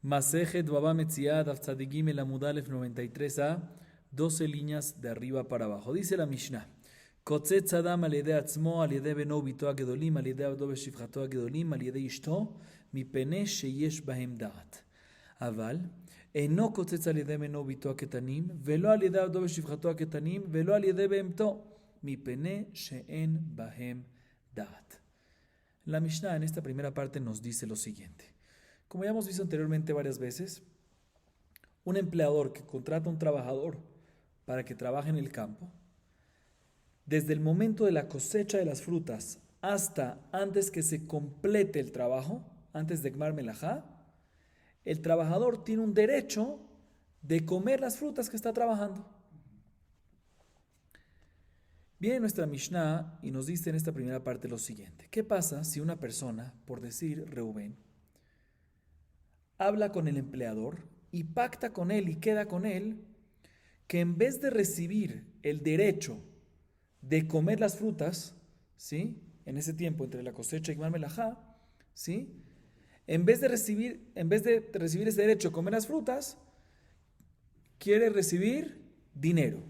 Masejet Baba Metziad Afzadigim el Amudalef 93a, 12 líneas de arriba para abajo. Dice la Mishnah: Kotzet Adam al yedei atzmo, al yedei beno bito agedolim, al yedei abdo beshivchato agedolim, al yedei ishto, mipene sheyesh bahem da'at. Aval, אינו קוצץ על ידי בנו ביתו הקטנים, ולא על ידי עבדו ושפחתו הקטנים, ולא על ידי בהמתו, מפני שאין בהם דעת. La Mishnah en esta primera parte nos dice lo siguiente. Como ya hemos visto anteriormente varias veces, un empleador que contrata a un trabajador para que trabaje en el campo, desde el momento de la cosecha de las frutas hasta antes que se complete el trabajo, antes de Gmar Melajá, el trabajador tiene un derecho de comer las frutas que está trabajando. Viene nuestra Mishnah y nos dice en esta primera parte lo siguiente. ¿Qué pasa si una persona, por decir Reubén, habla con el empleador y pacta con él y queda con él que en vez de recibir el derecho de comer las frutas, ¿sí?, en ese tiempo entre la cosecha y Gmar Melajá, ¿sí?, en vez de recibir ese derecho de comer las frutas, quiere recibir dinero?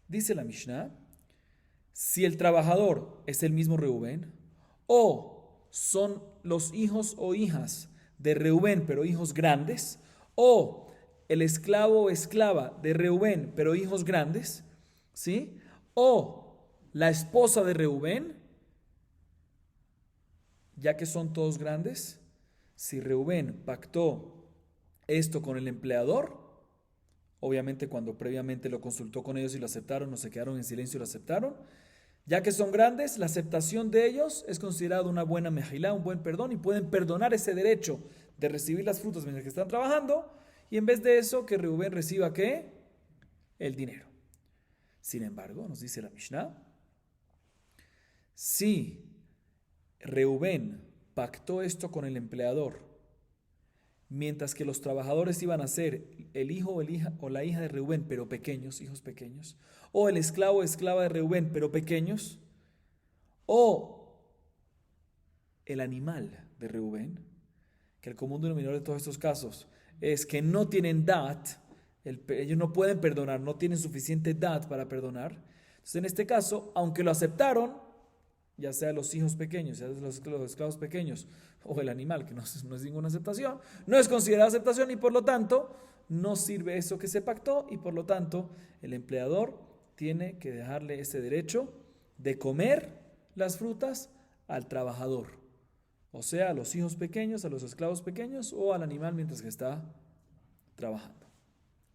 Dice la Mishnah, si el trabajador es el mismo Reubén, o son los hijos o hijas de Reubén, pero hijos grandes, o el esclavo o esclava de Reubén, pero hijos grandes, ¿sí?, o la esposa de Reubén, ya que son todos grandes, si Reubén pactó esto con el empleador, obviamente cuando previamente lo consultó con ellos y lo aceptaron, no se quedaron en silencio y lo aceptaron, ya que son grandes, la aceptación de ellos es considerada una buena mejilá, un buen perdón, y pueden perdonar ese derecho de recibir las frutas mientras que están trabajando, y en vez de eso, que Reubén reciba, ¿qué?, el dinero. Sin embargo, nos dice la Mishnah, si Reubén pactó esto con el empleador, mientras que los trabajadores iban a ser el hijo o la hija de Reubén, pero pequeños, hijos pequeños, o el esclavo o esclava de Reubén, pero pequeños, o el animal de Reubén, que el común denominador de todos estos casos es que no tienen dat, ellos no pueden perdonar, no tienen suficiente dat para perdonar. Entonces, en este caso, aunque lo aceptaron, ya sea los hijos pequeños, ya sea los esclavos pequeños, o el animal, que no es ninguna aceptación, no es considerada aceptación y por lo tanto no sirve eso que se pactó, y por lo tanto el empleador tiene que dejarle ese derecho de comer las frutas al trabajador, o sea, a los hijos pequeños, a los esclavos pequeños o al animal mientras que está trabajando.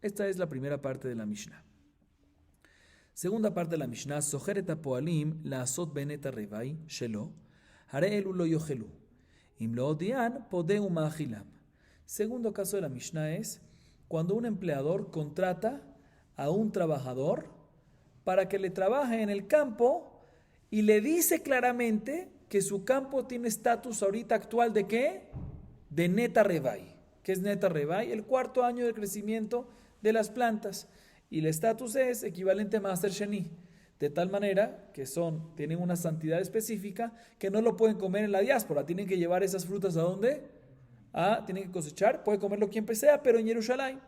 Esta es la primera parte de la Mishnah. Segunda parte de la Mishnah, Sojeret hapoalim laasot benet harevai shelo, hare elu lo yochelu, im lo odian podeu maachilam. Segundo caso de la Mishnah es cuando un empleador contrata a un trabajador para que le trabaje en el campo y le dice claramente que su campo tiene estatus ahorita actual de ¿qué? De net harevai. ¿Qué es net harevai? El cuarto año de crecimiento de las plantas. Y el estatus es equivalente a Maaser Sheni, de tal manera que tienen una santidad específica que no lo pueden comer en la diáspora, tienen que llevar esas frutas ¿a dónde? Tienen que cosechar, puede comerlo quien sea, pero en Jerusalén.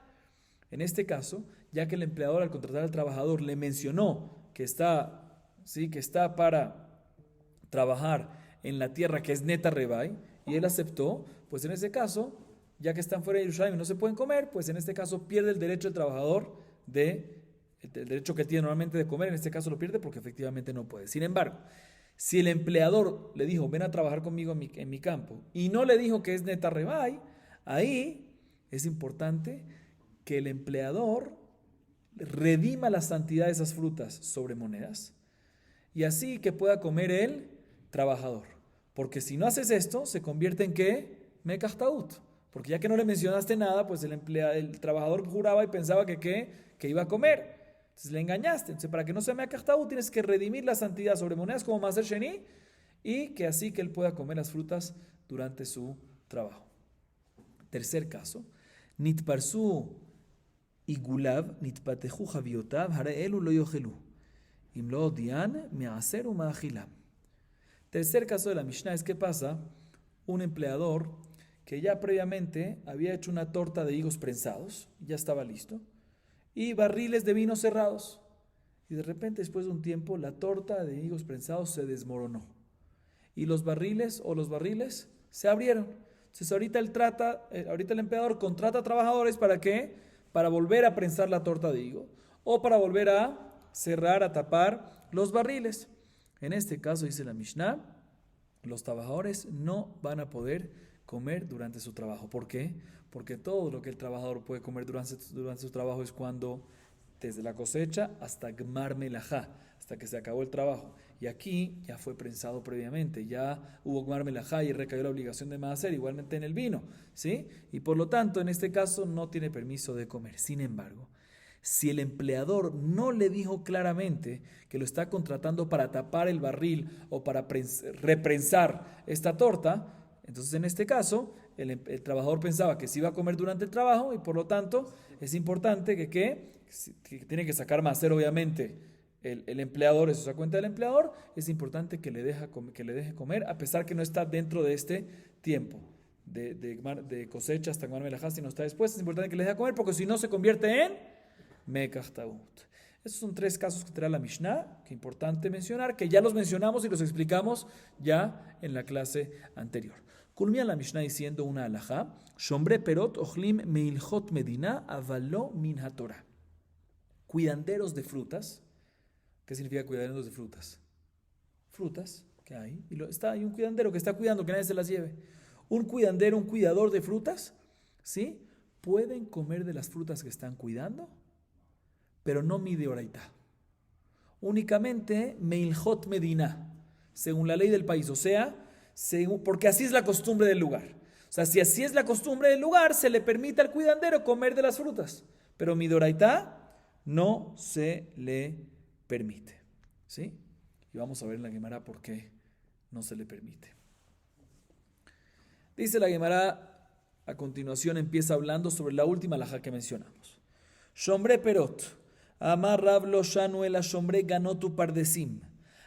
En este caso, ya que el empleador al contratar al trabajador le mencionó que está para trabajar en la tierra que es Neta Rebai, y él aceptó, pues en ese caso, ya que están fuera de Jerusalén y no se pueden comer, pues en este caso pierde el derecho del trabajador el derecho que tiene normalmente de comer, en este caso lo pierde porque efectivamente no puede. Sin embargo, si el empleador le dijo, ven a trabajar conmigo en mi campo, y no le dijo que es neta rebai, ahí es importante que el empleador redima la santidad de esas frutas sobre monedas, y así que pueda comer el trabajador. Porque si no haces esto, se convierte en ¿qué? Mekachtaut. Porque ya que no le mencionaste nada, pues el trabajador juraba y pensaba que iba a comer. Entonces le engañaste. Entonces, para que no se me acachtau, tienes que redimir la santidad sobre monedas como Maaser Sheni, y que así que él pueda comer las frutas durante su trabajo. Tercer caso, Nitparsu igulav nitpateju javiotav hare elu lo yochelu im lo odian measeru maachilam. Tercer caso de la Mishnah es que pasa un empleador que ya previamente había hecho una torta de higos prensados, ya estaba listo, y barriles de vino cerrados. Y de repente, después de un tiempo, la torta de higos prensados se desmoronó. Y los barriles se abrieron. Entonces ahorita el emperador contrata trabajadores ¿para qué? Para volver a prensar la torta de higo o para volver a cerrar, a tapar los barriles. En este caso, dice la Mishnah, los trabajadores no van a poder comer durante su trabajo. ¿Por qué? Porque todo lo que el trabajador puede comer durante su trabajo es cuando, desde la cosecha hasta Gmar Melajá, hasta que se acabó el trabajo. Y aquí ya fue prensado previamente, ya hubo Gmar Melajá y recayó la obligación de Maaser, igualmente en el vino, ¿sí? Y por lo tanto, en este caso, no tiene permiso de comer. Sin embargo, si el empleador no le dijo claramente que lo está contratando para tapar el barril o para reprensar esta torta, entonces en este caso el trabajador pensaba que se iba a comer durante el trabajo y por lo tanto es importante que tiene que sacar Maaser, obviamente el empleador, eso se da cuenta del empleador, es importante que le deje comer a pesar que no está dentro de este tiempo de cosecha hasta Gmar Melajá, si no está después, es importante que le deje comer porque si no se convierte en Mekach Taut. Estos son 3 casos que trae la Mishnah, que es importante mencionar, que ya los mencionamos y los explicamos ya en la clase anterior. Culmina la Mishnah diciendo una alajá, Shombre perot ochlim meilchot medina avalo min haTorah. Cuidanderos de frutas. ¿Qué significa cuidanderos de frutas? Frutas que hay, hay un cuidandero que está cuidando que nadie se las lleve. Un cuidandero, un cuidador de frutas, ¿sí? Pueden comer de las frutas que están cuidando, pero no mideoraita. Únicamente meilhot medina, según la ley del país, o sea, porque así es la costumbre del lugar. O sea, si así es la costumbre del lugar, se le permite al cuidandero comer de las frutas, pero mideoraita no se le permite. ¿Sí? Y vamos a ver en la Gemara por qué no se le permite. Dice la Gemara, a continuación empieza hablando sobre la última alajá que mencionamos. Shombre perot. Amar Rav lo shanu el shombre ganotu pardesim.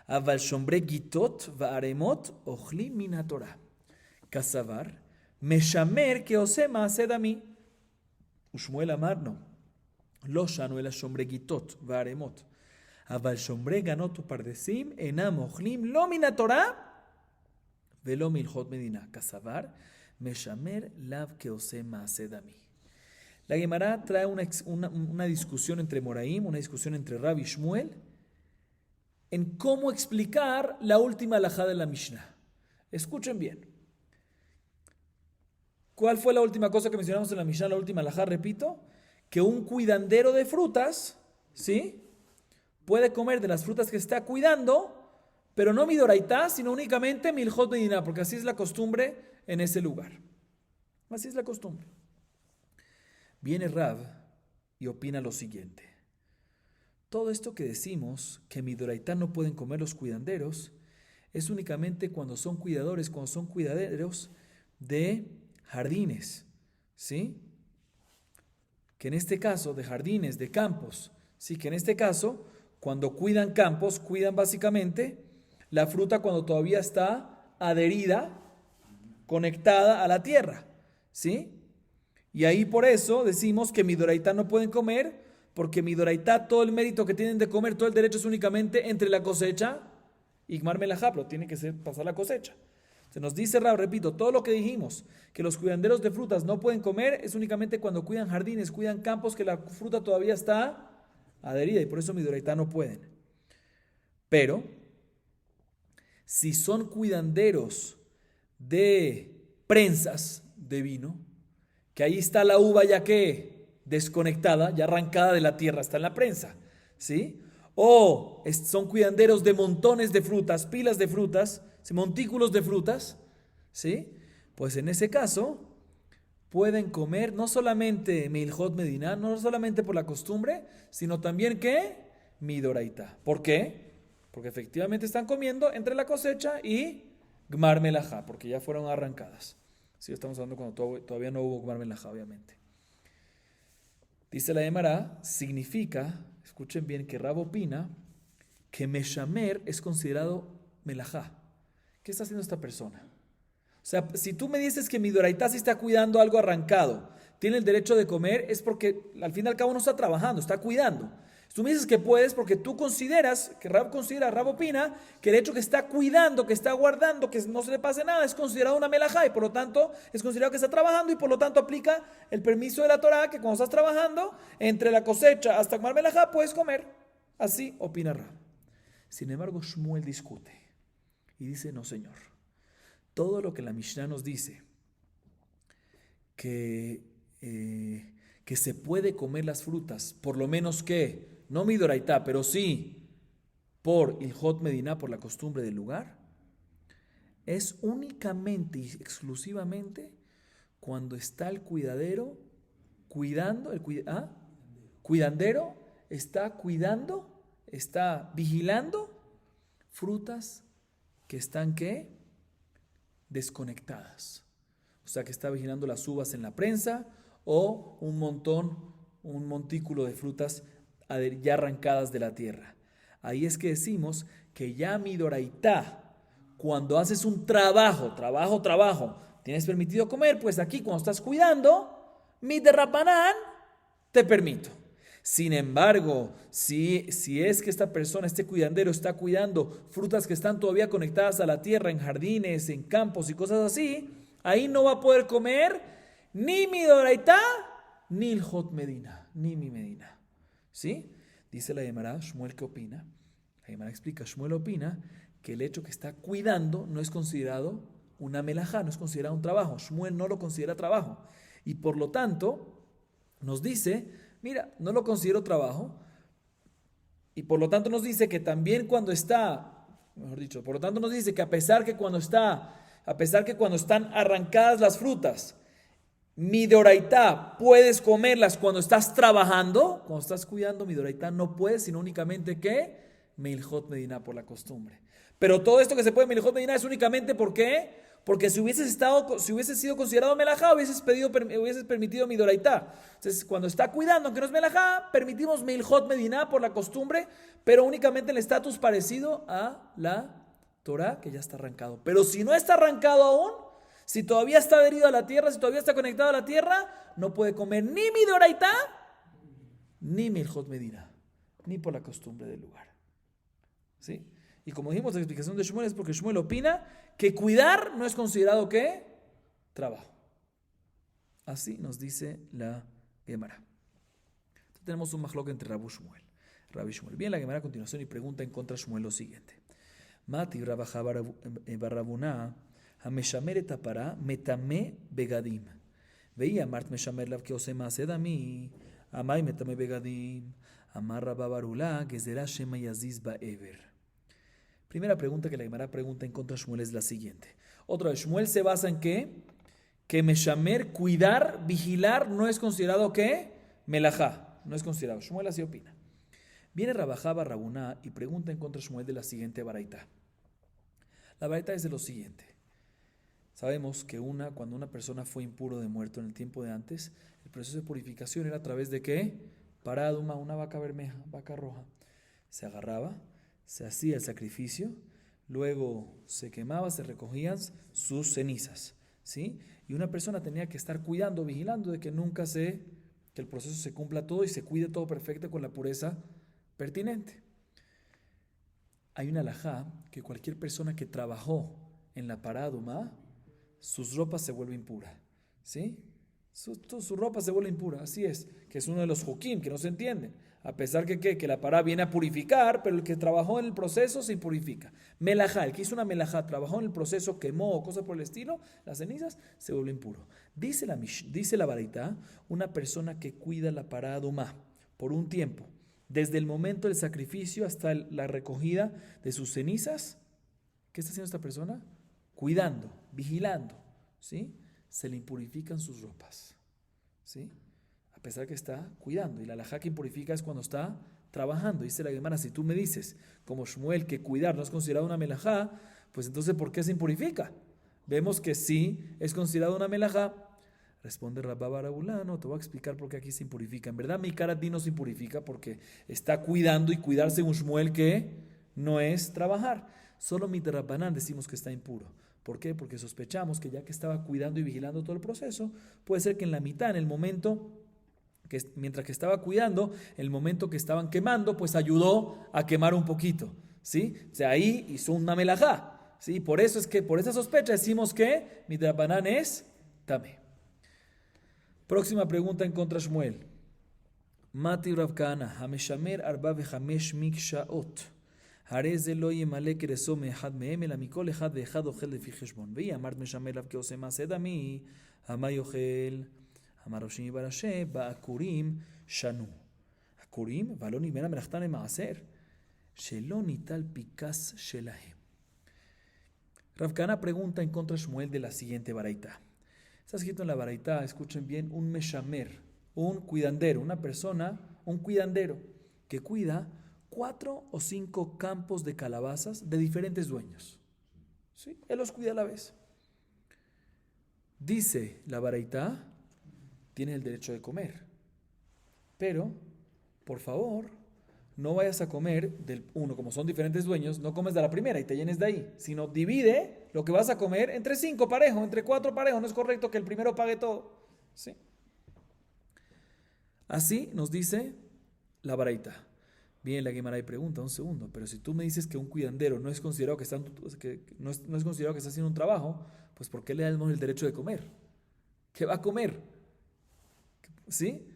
Aval shombre gitot va'aremot ochli min haTorah. Kasavar meshamer que ose maaseh dami. Ushmuel amar no. Lo shanu el shombre gitot va'aremot. Aval shombre ganotu pardesim enam ochlim lo min haTorah velo milchot medina. Kasavar meshamer lav que ose maaseh dami. La Gemara trae una discusión entre Moraim, una discusión entre Rav y Shmuel, en cómo explicar la última alajá de la Mishnah. Escuchen bien. ¿Cuál fue la última cosa que mencionamos en la Mishnah, la última alajá? Repito, que un cuidandero de frutas, ¿sí?, puede comer de las frutas que está cuidando, pero no midoraitá, sino únicamente milchot medina, porque así es la costumbre en ese lugar. Así es la costumbre. Viene Rav y opina lo siguiente. Todo esto que decimos, que midoraitá no pueden comer los cuidanderos, es únicamente cuando son cuidaderos de jardines, ¿sí? Que en este caso, de jardines, de campos, ¿sí? Que en este caso, cuando cuidan campos, cuidan básicamente la fruta cuando todavía está adherida, conectada a la tierra, ¿sí? Y ahí por eso decimos que midoraitá no pueden comer, porque midoraitá, todo el mérito que tienen de comer, todo el derecho es únicamente entre la cosecha y Gmar Melajá, pero tiene que pasar la cosecha. Se nos dice Rab, repito, todo lo que dijimos, que los cuidanderos de frutas no pueden comer, es únicamente cuando cuidan jardines, cuidan campos, que la fruta todavía está adherida, y por eso midoraitá no pueden. Pero, si son cuidanderos de prensas de vino, que ahí está la uva ya que desconectada, ya arrancada de la tierra, está en la prensa, ¿sí? O son cuidanderos de montones de frutas, pilas de frutas, montículos de frutas, ¿sí? Pues en ese caso pueden comer no solamente milchot medina, no solamente por la costumbre, sino también ¿qué? Midoraitá. ¿Por qué? Porque efectivamente están comiendo entre la cosecha y Gmar Melajá, porque ya fueron arrancadas. Sí, estamos hablando cuando todavía no hubo Gmar Melajá, obviamente. Dice la Gemara, significa, escuchen bien, que Rab opina que Meshamer es considerado Melajá. ¿Qué está haciendo esta persona? O sea, si tú me dices que mi doraitá sí está cuidando algo arrancado, tiene el derecho de comer, es porque al fin y al cabo no está trabajando, está cuidando. Tú me dices que puedes porque tú consideras, que Rab opina, que el hecho que está cuidando, que está guardando, que no se le pase nada, es considerado una melajá y por lo tanto es considerado que está trabajando y por lo tanto aplica el permiso de la Torá que cuando estás trabajando, entre la cosecha hasta comer melajá, puedes comer. Así opina Rab. Sin embargo, Shmuel discute y dice, no señor, todo lo que la Mishnah nos dice, que se puede comer las frutas, por lo menos que no midoraitá, pero sí por Ilhot Medina, por la costumbre del lugar, es únicamente y exclusivamente cuando está el cuidadero cuidando, cuidandero está cuidando, está vigilando frutas que están ¿qué? Desconectadas. O sea, que está vigilando las uvas en la prensa o un montículo de frutas ya arrancadas de la tierra. Ahí es que decimos que ya midoraitá, cuando haces un trabajo, tienes permitido comer, pues aquí cuando estás cuidando, mi derrapanán, te permito. Sin embargo, si es que esta persona, este cuidandero, está cuidando frutas que están todavía conectadas a la tierra, en jardines, en campos y cosas así, ahí no va a poder comer ni mi doraitá, ni el hot medina, ni mi medina. ¿Sí? Dice la Gemara, Shmuel, ¿qué opina? La Gemara explica, Shmuel opina que el hecho que está cuidando no es considerado una melajá, no es considerado un trabajo. Shmuel no lo considera trabajo. Y por lo tanto, nos dice, mira, no lo considero trabajo. Y por lo tanto nos dice que también cuando está, mejor dicho, por lo tanto nos dice que a pesar que cuando están arrancadas las frutas, mi doraitá puedes comerlas cuando estás trabajando, cuando estás cuidando, mi doraitá no puedes, sino únicamente que Meilhot Medina por la costumbre. Pero todo esto que se puede Meilhot Medina es únicamente porque si hubiese sido considerado melajá, hubieses permitido mi doraitá. Entonces, cuando está cuidando, aunque no es melajá, permitimos Meilhot Medina por la costumbre, pero únicamente en el estatus parecido a la Torah que ya está arrancado. Pero si no está arrancado aún, si todavía está adherido a la tierra, si todavía está conectado a la tierra, no puede comer ni mi doraitá, ni Meilhot Medina, ni por la costumbre del lugar. ¿Sí? Y como dijimos, la explicación de Shmuel es porque Shmuel opina que cuidar no es considerado ¿qué? Trabajo. Así nos dice la Gemara. Entonces tenemos un majloc entre Rabbi Shmuel. Bien, la Gemara a continuación y pregunta en contra de Shmuel lo siguiente. Mati Rabaja Barrabuná המשמר את הפרה מטמא בגדים. והיא אמרת משמר לה כעושה מעשה דמי, אמי מטמא בגדים. אמר רבא בר אולה גזירה שמא יזיז בעבר. Primera pregunta que la Gemara pregunta en contra de Shmuel es la siguiente. Otra vez, Shmuel se basa en ¿qué? Que meshamer, cuidar, vigilar, no es considerado ¿qué? Melajá, no es considerado. Shmuel así opina. Viene Rabajá Barrabuná y pregunta en contra de Shmuel de la siguiente baraita. La baraita es de lo siguiente. Sabemos que cuando una persona fue impuro de muerto en el tiempo de antes, el proceso de purificación era a través de ¿qué? Paraduma, una vaca bermeja, vaca roja. Se agarraba, se hacía el sacrificio, luego se quemaba, se recogían sus cenizas, ¿sí? Y una persona tenía que estar cuidando, vigilando de que que el proceso se cumpla todo y se cuide todo perfecto con la pureza pertinente. Hay una alajá que cualquier persona que trabajó en la paraduma, sus ropas se vuelven impuras, ¿sí? Su ropa se vuelve impura, así es, que es uno de los hukim que no se entienden. A pesar que la pará viene a purificar, pero el que trabajó en el proceso se impurifica. Melajá, el que hizo una melajá, trabajó en el proceso, quemó o cosas por el estilo, las cenizas, se vuelve impuro. Dice la baraita, una persona que cuida la pará dumá por un tiempo, desde el momento del sacrificio hasta la recogida de sus cenizas, ¿qué está haciendo esta persona? Cuidando, vigilando, ¿sí? Se le impurifican sus ropas, ¿sí? A pesar que está cuidando. Y la alajá que impurifica es cuando está trabajando. Dice la Gemara, si tú me dices, como Shmuel, que cuidar no es considerado una melajá, pues entonces ¿por qué se impurifica? Vemos que sí es considerado una melajá. Responde Rabba Barabulá, no, te voy a explicar por qué aquí se impurifica. En verdad mi karati no se impurifica porque está cuidando y cuidarse un Shmuel que no es trabajar. Solo mi terrapanán decimos que está impuro. ¿Por qué? Porque sospechamos que ya que estaba cuidando y vigilando todo el proceso, puede ser que en la mitad, en el momento, mientras que estaba cuidando, el momento que estaban quemando, pues ayudó a quemar un poquito, ¿sí? O sea, ahí hizo una melajá, ¿sí? Por eso es que, por esa sospecha decimos que midrabanan es tamé. Próxima pregunta en contra Shmuel. Mati Rav Kahana, Hameshamer arba vechamesh mikshaot. הרי זה לא ימלא כרסו מאחד מהם, אלא מכל אחד ואחד אוכל לפי חשבון. והיא אמרת משמר אליו כעושה מעשה דמי, המה יאכל? אמר רב שמעי בר אשי, בעקורים שנו. עקורים, ולא נגמרה מלאכתם למעשר, שלא ניטל פיקס שלהם. Rav Kahana pregunta en contra de Shmuel de la siguiente baraita. Está escrito en la baraita, escuchen bien, un meshamer, un cuidandero, una persona, un cuidandero que cuida 4 o 5 campos de calabazas de diferentes dueños. ¿Sí? Él los cuida a la vez. Dice la baraita, tiene el derecho de comer. Pero, por favor, no vayas a comer del uno, como son diferentes dueños, no comes de la primera y te llenes de ahí, sino divide lo que vas a comer entre 5 parejos, entre 4 parejos. No es correcto que el primero pague todo. ¿Sí? Así nos dice la baraita. Bien, la Gemara y pregunta, un segundo, pero si tú me dices que un cuidandero no es considerado que está, no es considerado que está haciendo un trabajo, pues ¿por qué le damos el derecho de comer? ¿Qué va a comer? ¿Sí?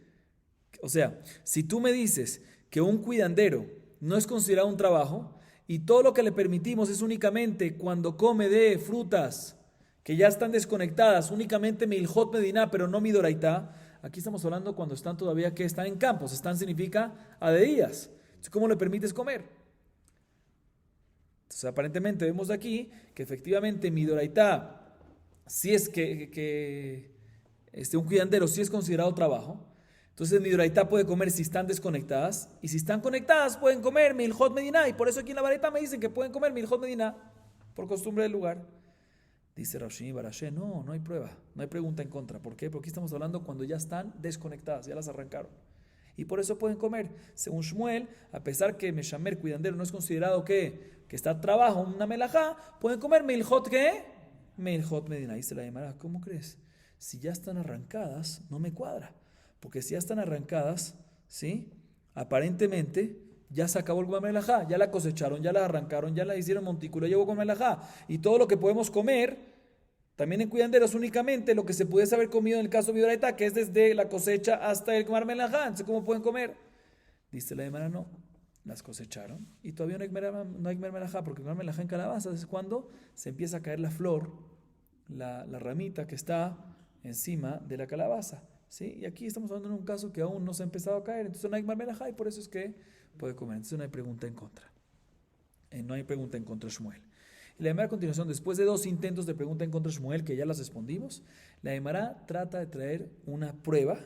O sea, si tú me dices que un cuidandero no es considerado un trabajo y todo lo que le permitimos es únicamente cuando come de frutas que ya están desconectadas, únicamente Milhot Medina, pero no Midoraita, aquí estamos hablando cuando están todavía que están en campos, están significa a de días. ¿Cómo le permites comer? Entonces, aparentemente vemos de aquí que efectivamente Midoraita, si es que un cuidandero sí es considerado trabajo, entonces Midoraita puede comer si están desconectadas, y si están conectadas pueden comer Milhot Medina, y por eso aquí en la baraita me dicen que pueden comer Milhot Medina, por costumbre del lugar. Dice Rav Shimi bar Ashi, no hay prueba, no hay pregunta en contra. ¿Por qué? Porque aquí estamos hablando cuando ya están desconectadas, ya las arrancaron. Y por eso pueden comer. Según Shmuel, a pesar que Meshamer, cuidandero, no es considerado que está trabajo, una melajá, pueden comer Milhot, ¿qué? Milhot Medina. Dice la Gemara, ¿cómo crees? Si ya están arrancadas, no me cuadra. Porque si ya están arrancadas, ¿sí? Aparentemente ya se acabó el comer melajá, ya la cosecharon, ya la arrancaron, ya la hicieron montículo, ya llegó con melajá. Y todo lo que podemos comer, también en cuidanderos únicamente lo que se pudiese haber comido en el caso de Midoraita, que es desde la cosecha hasta el comer melajá. Entonces, ¿cómo pueden comer? Dice la Gemara, no, las cosecharon y todavía no hay comer melajá, porque comer melajá en calabaza es cuando se empieza a caer la flor, la ramita que está encima de la calabaza. ¿Sí? Y aquí estamos hablando en un caso que aún no se ha empezado a caer, entonces no hay comer melajá y por eso es que puede comer. Entonces no hay pregunta en contra. No hay pregunta en contra de Shmuel. Y la Gemara a continuación, después de 2 intentos de pregunta en contra de Shmuel, que ya las respondimos, la Gemara trata de traer una prueba,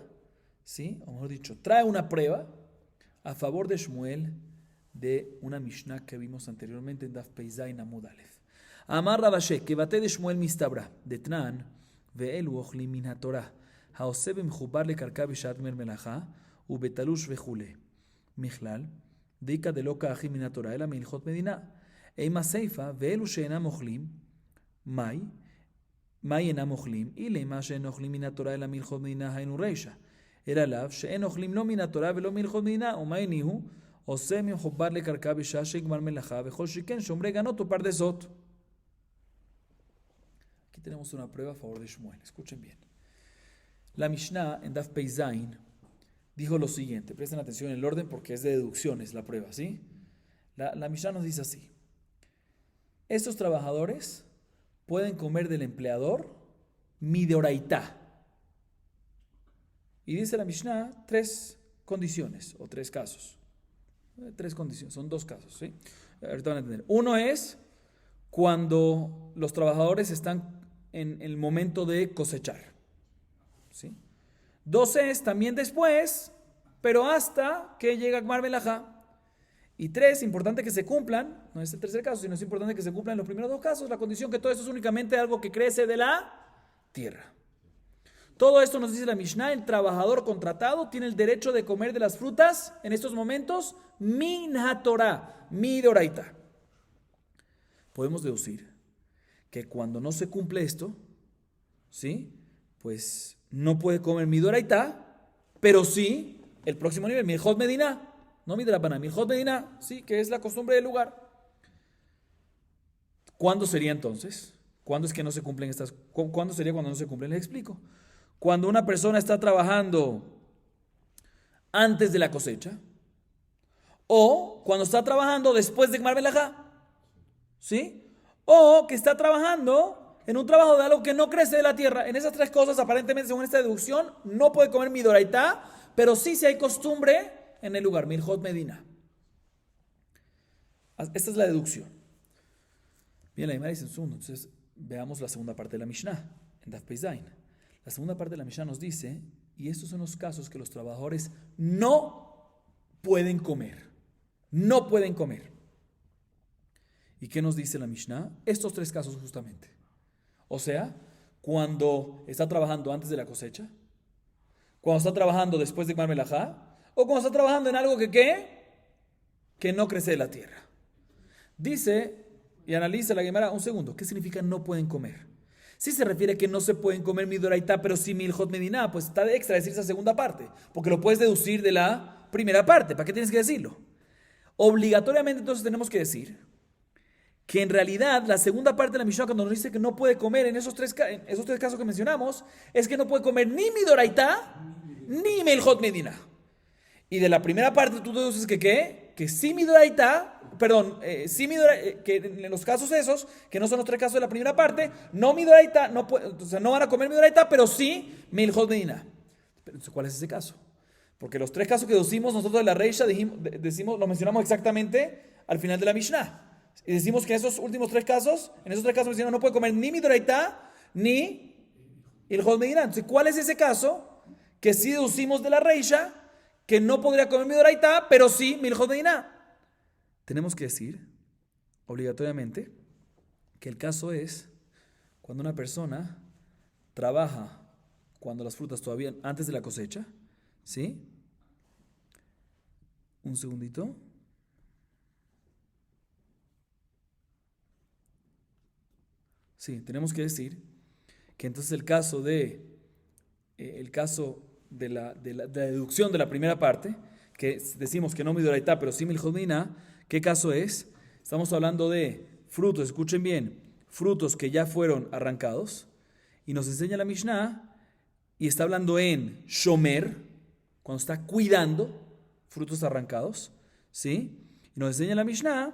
¿sí? O mejor dicho, trae una prueba a favor de Shmuel de una Mishnah que vimos anteriormente en Daf Peizain Amud Aleph. Amar Rav Ashi, que bate de Shmuel mistabra, de Tnan, ve'elu ochlim min haTorah, העושה במחובר לקרקע בשעת מלאכה ובתלוש וכולי. מכלל, דיקא דלא כאחי מן התורה אלא מהלכות מדינה. אימה סיפא ואלו שאינם אוכלים, מהי אינם אוכלים? אילי מה שאין אוכלים מן התורה אלא מהלכות מדינה היינו רישא. אלא לאו שאין אוכלים לא מן התורה ולא מהלכות מדינה, ומאי ניהו? עושה ממחובר לקרקע בשעה שגמר מלאכה וכל שכן שומרי גנות או פרדסות. Aquí tenemos una prueba a favor de Shmuel. Escuchen bien. La Mishnah en Daf Peizain dijo lo siguiente, presten atención en el orden porque es de deducciones la prueba, ¿sí? La Mishnah nos dice así: estos trabajadores pueden comer del empleador midoraitá. Y dice la Mishnah 3 condiciones o 3 casos. 3 condiciones, son 2 casos, ¿sí? Ahorita van a entender. Uno es cuando los trabajadores están en el momento de cosechar. ¿Sí? 2 es también después, pero hasta que llega Gmar Melajá. Y 3, importante que se cumplan, no es el tercer caso, sino es importante que se cumplan los primeros 2 casos, la condición que todo esto es únicamente algo que crece de la tierra. Todo esto nos dice la Mishnah, el trabajador contratado tiene el derecho de comer de las frutas en estos momentos, min haTorah, midoraita. Podemos deducir que cuando no se cumple esto, ¿sí? Pues no puede comer midoraita, pero sí el próximo nivel, Milhot Medina, no Midrabanan, Milhot Medina, sí, que es la costumbre del lugar. ¿Cuándo sería entonces? ¿Cuándo es que no se cumplen estas? ¿Cuándo sería cuando no se cumplen? Les explico. Cuando una persona está trabajando antes de la cosecha, o cuando está trabajando después de Gmar Melajá, ¿sí? O que está trabajando en un trabajo de algo que no crece de la tierra. En esas tres cosas, aparentemente, según esta deducción, no puede comer midoraitá, pero sí si hay costumbre en el lugar, Milhot Medina. Esta es la deducción. Bien, la Gemara dice en segundo. Entonces, veamos la segunda parte de la Mishnah, en Daf Pei Zayin. La segunda parte de la Mishnah nos dice, y estos son los casos que los trabajadores no pueden comer. No pueden comer. ¿Y qué nos dice la Mishnah? Estos tres casos justamente. O sea, cuando está trabajando antes de la cosecha, cuando está trabajando después de Gmar Melajá, o cuando está trabajando en algo que no crece de la tierra. Dice y analiza la Gemara un segundo. ¿Qué significa no pueden comer? Si se refiere que no se pueden comer midoraitá, pero sí Milhot Medina, pues está de extra decir esa segunda parte, porque lo puedes deducir de la primera parte. ¿Para qué tienes que decirlo? Obligatoriamente entonces tenemos que decir que en realidad la segunda parte de la Mishnah cuando nos dice que no puede comer en esos tres casos que mencionamos, es que no puede comer ni midoraitá ni Milhot Medina. Y de la primera parte tú deduces que ¿qué? Que sí midoraitá, perdón, que en los casos esos, que no son los tres casos de la primera parte, no midoraitá, o sea, no van a comer midoraitá, pero sí Milhot Medina. Entonces, ¿cuál es ese caso? Porque los tres casos que deducimos nosotros de la Reisha, lo mencionamos exactamente al final de la Mishnah. Y decimos que en esos últimos tres casos, mencionamos no puede comer ni midoraitá ni Milhot Medina. Entonces, ¿cuál es ese caso que sí deducimos de la Reisha que no podría comer midoraitá, pero sí Milhot Medina? Tenemos que decir, obligatoriamente, que el caso es cuando una persona trabaja cuando las frutas todavía antes de la cosecha, ¿sí? Un segundito. Sí, tenemos que decir que entonces el caso de la deducción de la primera parte, que decimos que no midoraitá, pero sí Milhot Medina, ¿qué caso es? Estamos hablando de frutos, escuchen bien, frutos que ya fueron arrancados, y nos enseña la Mishnah, y está hablando en Shomer, cuando está cuidando frutos arrancados, ¿sí? Y nos enseña la Mishnah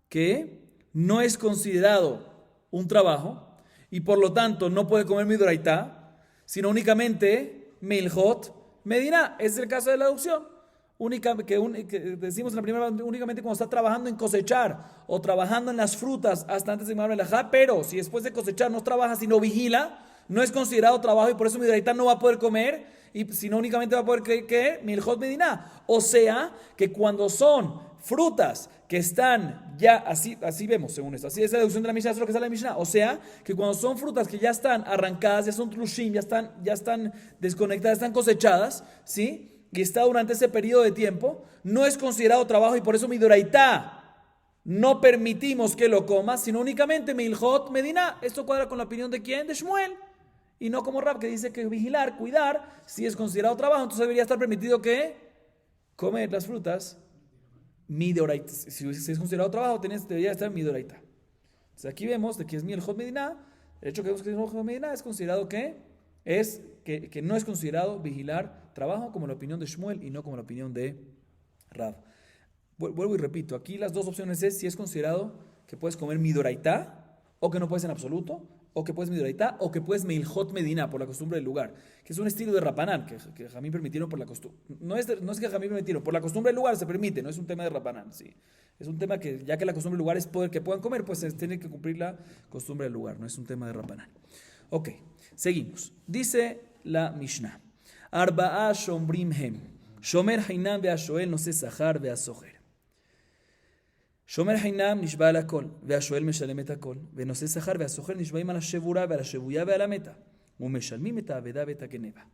que no es considerado un trabajo, y por lo tanto no puede comer midoraitá, sino únicamente Milhot Medina. Es el caso de la deducción. Que decimos en la primera, únicamente cuando está trabajando en cosechar o trabajando en las frutas hasta antes de Gmar Melajá, pero si después de cosechar no trabaja sino vigila, no es considerado trabajo y por eso midoraitá no va a poder comer, y sino únicamente va a poder que Milhot Medina. O sea que cuando son frutas que están ya, así vemos según esto, así es la deducción de la Mishnah, eso es lo que sale de la Mishnah. O sea que cuando son frutas que ya están arrancadas, ya son trushim, ya están desconectadas, están cosechadas, ¿sí? Y está durante ese periodo de tiempo, no es considerado trabajo y por eso midoraitá no permitimos que lo coma, sino únicamente Milhot Medina. Esto cuadra con la opinión de ¿quién? De Shmuel. Y no como Rab, que dice que vigilar, cuidar, si es considerado trabajo, entonces debería estar permitido que comer las frutas midoraitá. Si es considerado trabajo, debería estar midoraitá. Entonces aquí vemos de que es Milhot Medina. El hecho que vemos que es Milhot Medina es considerado que no es considerado vigilar trabajo como la opinión de Shmuel y no como la opinión de Rab. Vuelvo y repito, aquí las dos opciones es si es considerado que puedes comer midoraitá o que no puedes en absoluto, o que puedes midoraitá o que puedes Milhot Medina por la costumbre del lugar, que es un estilo de Rapanán que Jamín permitieron por la costumbre. No es que Jamín permitieron, por la costumbre del lugar se permite, no es un tema de Rapanán, sí. Es un tema que ya que la costumbre del lugar es poder que puedan comer, pues se tiene que cumplir la costumbre del lugar, no es un tema de Rapanán. Ok, seguimos. Dice la Mishnah. Arba'a shomrim hem. Shomer hainam ve'ashoel nose sachar ve'asocher. Shomer hainam nishba al hakol, ve'ashoel meshalem et hakol, ve'nose sachar ve'asocher nishbaim al hashevura ve'al hashevuya ve'al hameta, u'meshalmim et ha'aveda ve'et hageneva.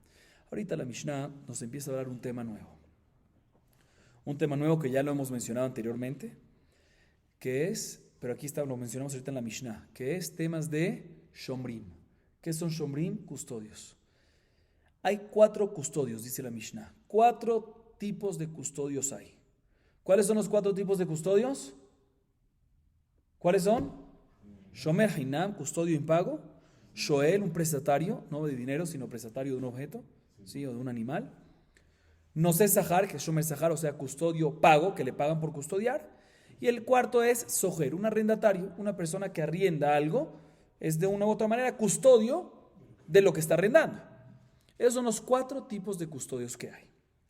Ahorita la Mishnah nos empieza a hablar un tema nuevo. Un tema nuevo que ya lo hemos mencionado anteriormente, que es pero aquí está, lo mencionamos ahorita en la Mishnah, que es temas de Shomrim. ¿Qué son Shomrim? Custodios. Hay 4 custodios, dice la Mishnah. 4 tipos de custodios hay. ¿Cuáles son los 4 tipos de custodios? ¿Cuáles son? Shomer Hinam, custodio impago. Shoel, un prestatario, no de dinero, sino prestatario de un objeto, ¿sí? O de un animal. Nosé Sahar, que es Shomer Sahar, o sea, custodio pago, que le pagan por custodiar. Y el cuarto es Sojer, un arrendatario, una persona que arrienda algo, es de una u otra manera custodio de lo que está arrendando. Esos son los 4 tipos de custodios que hay.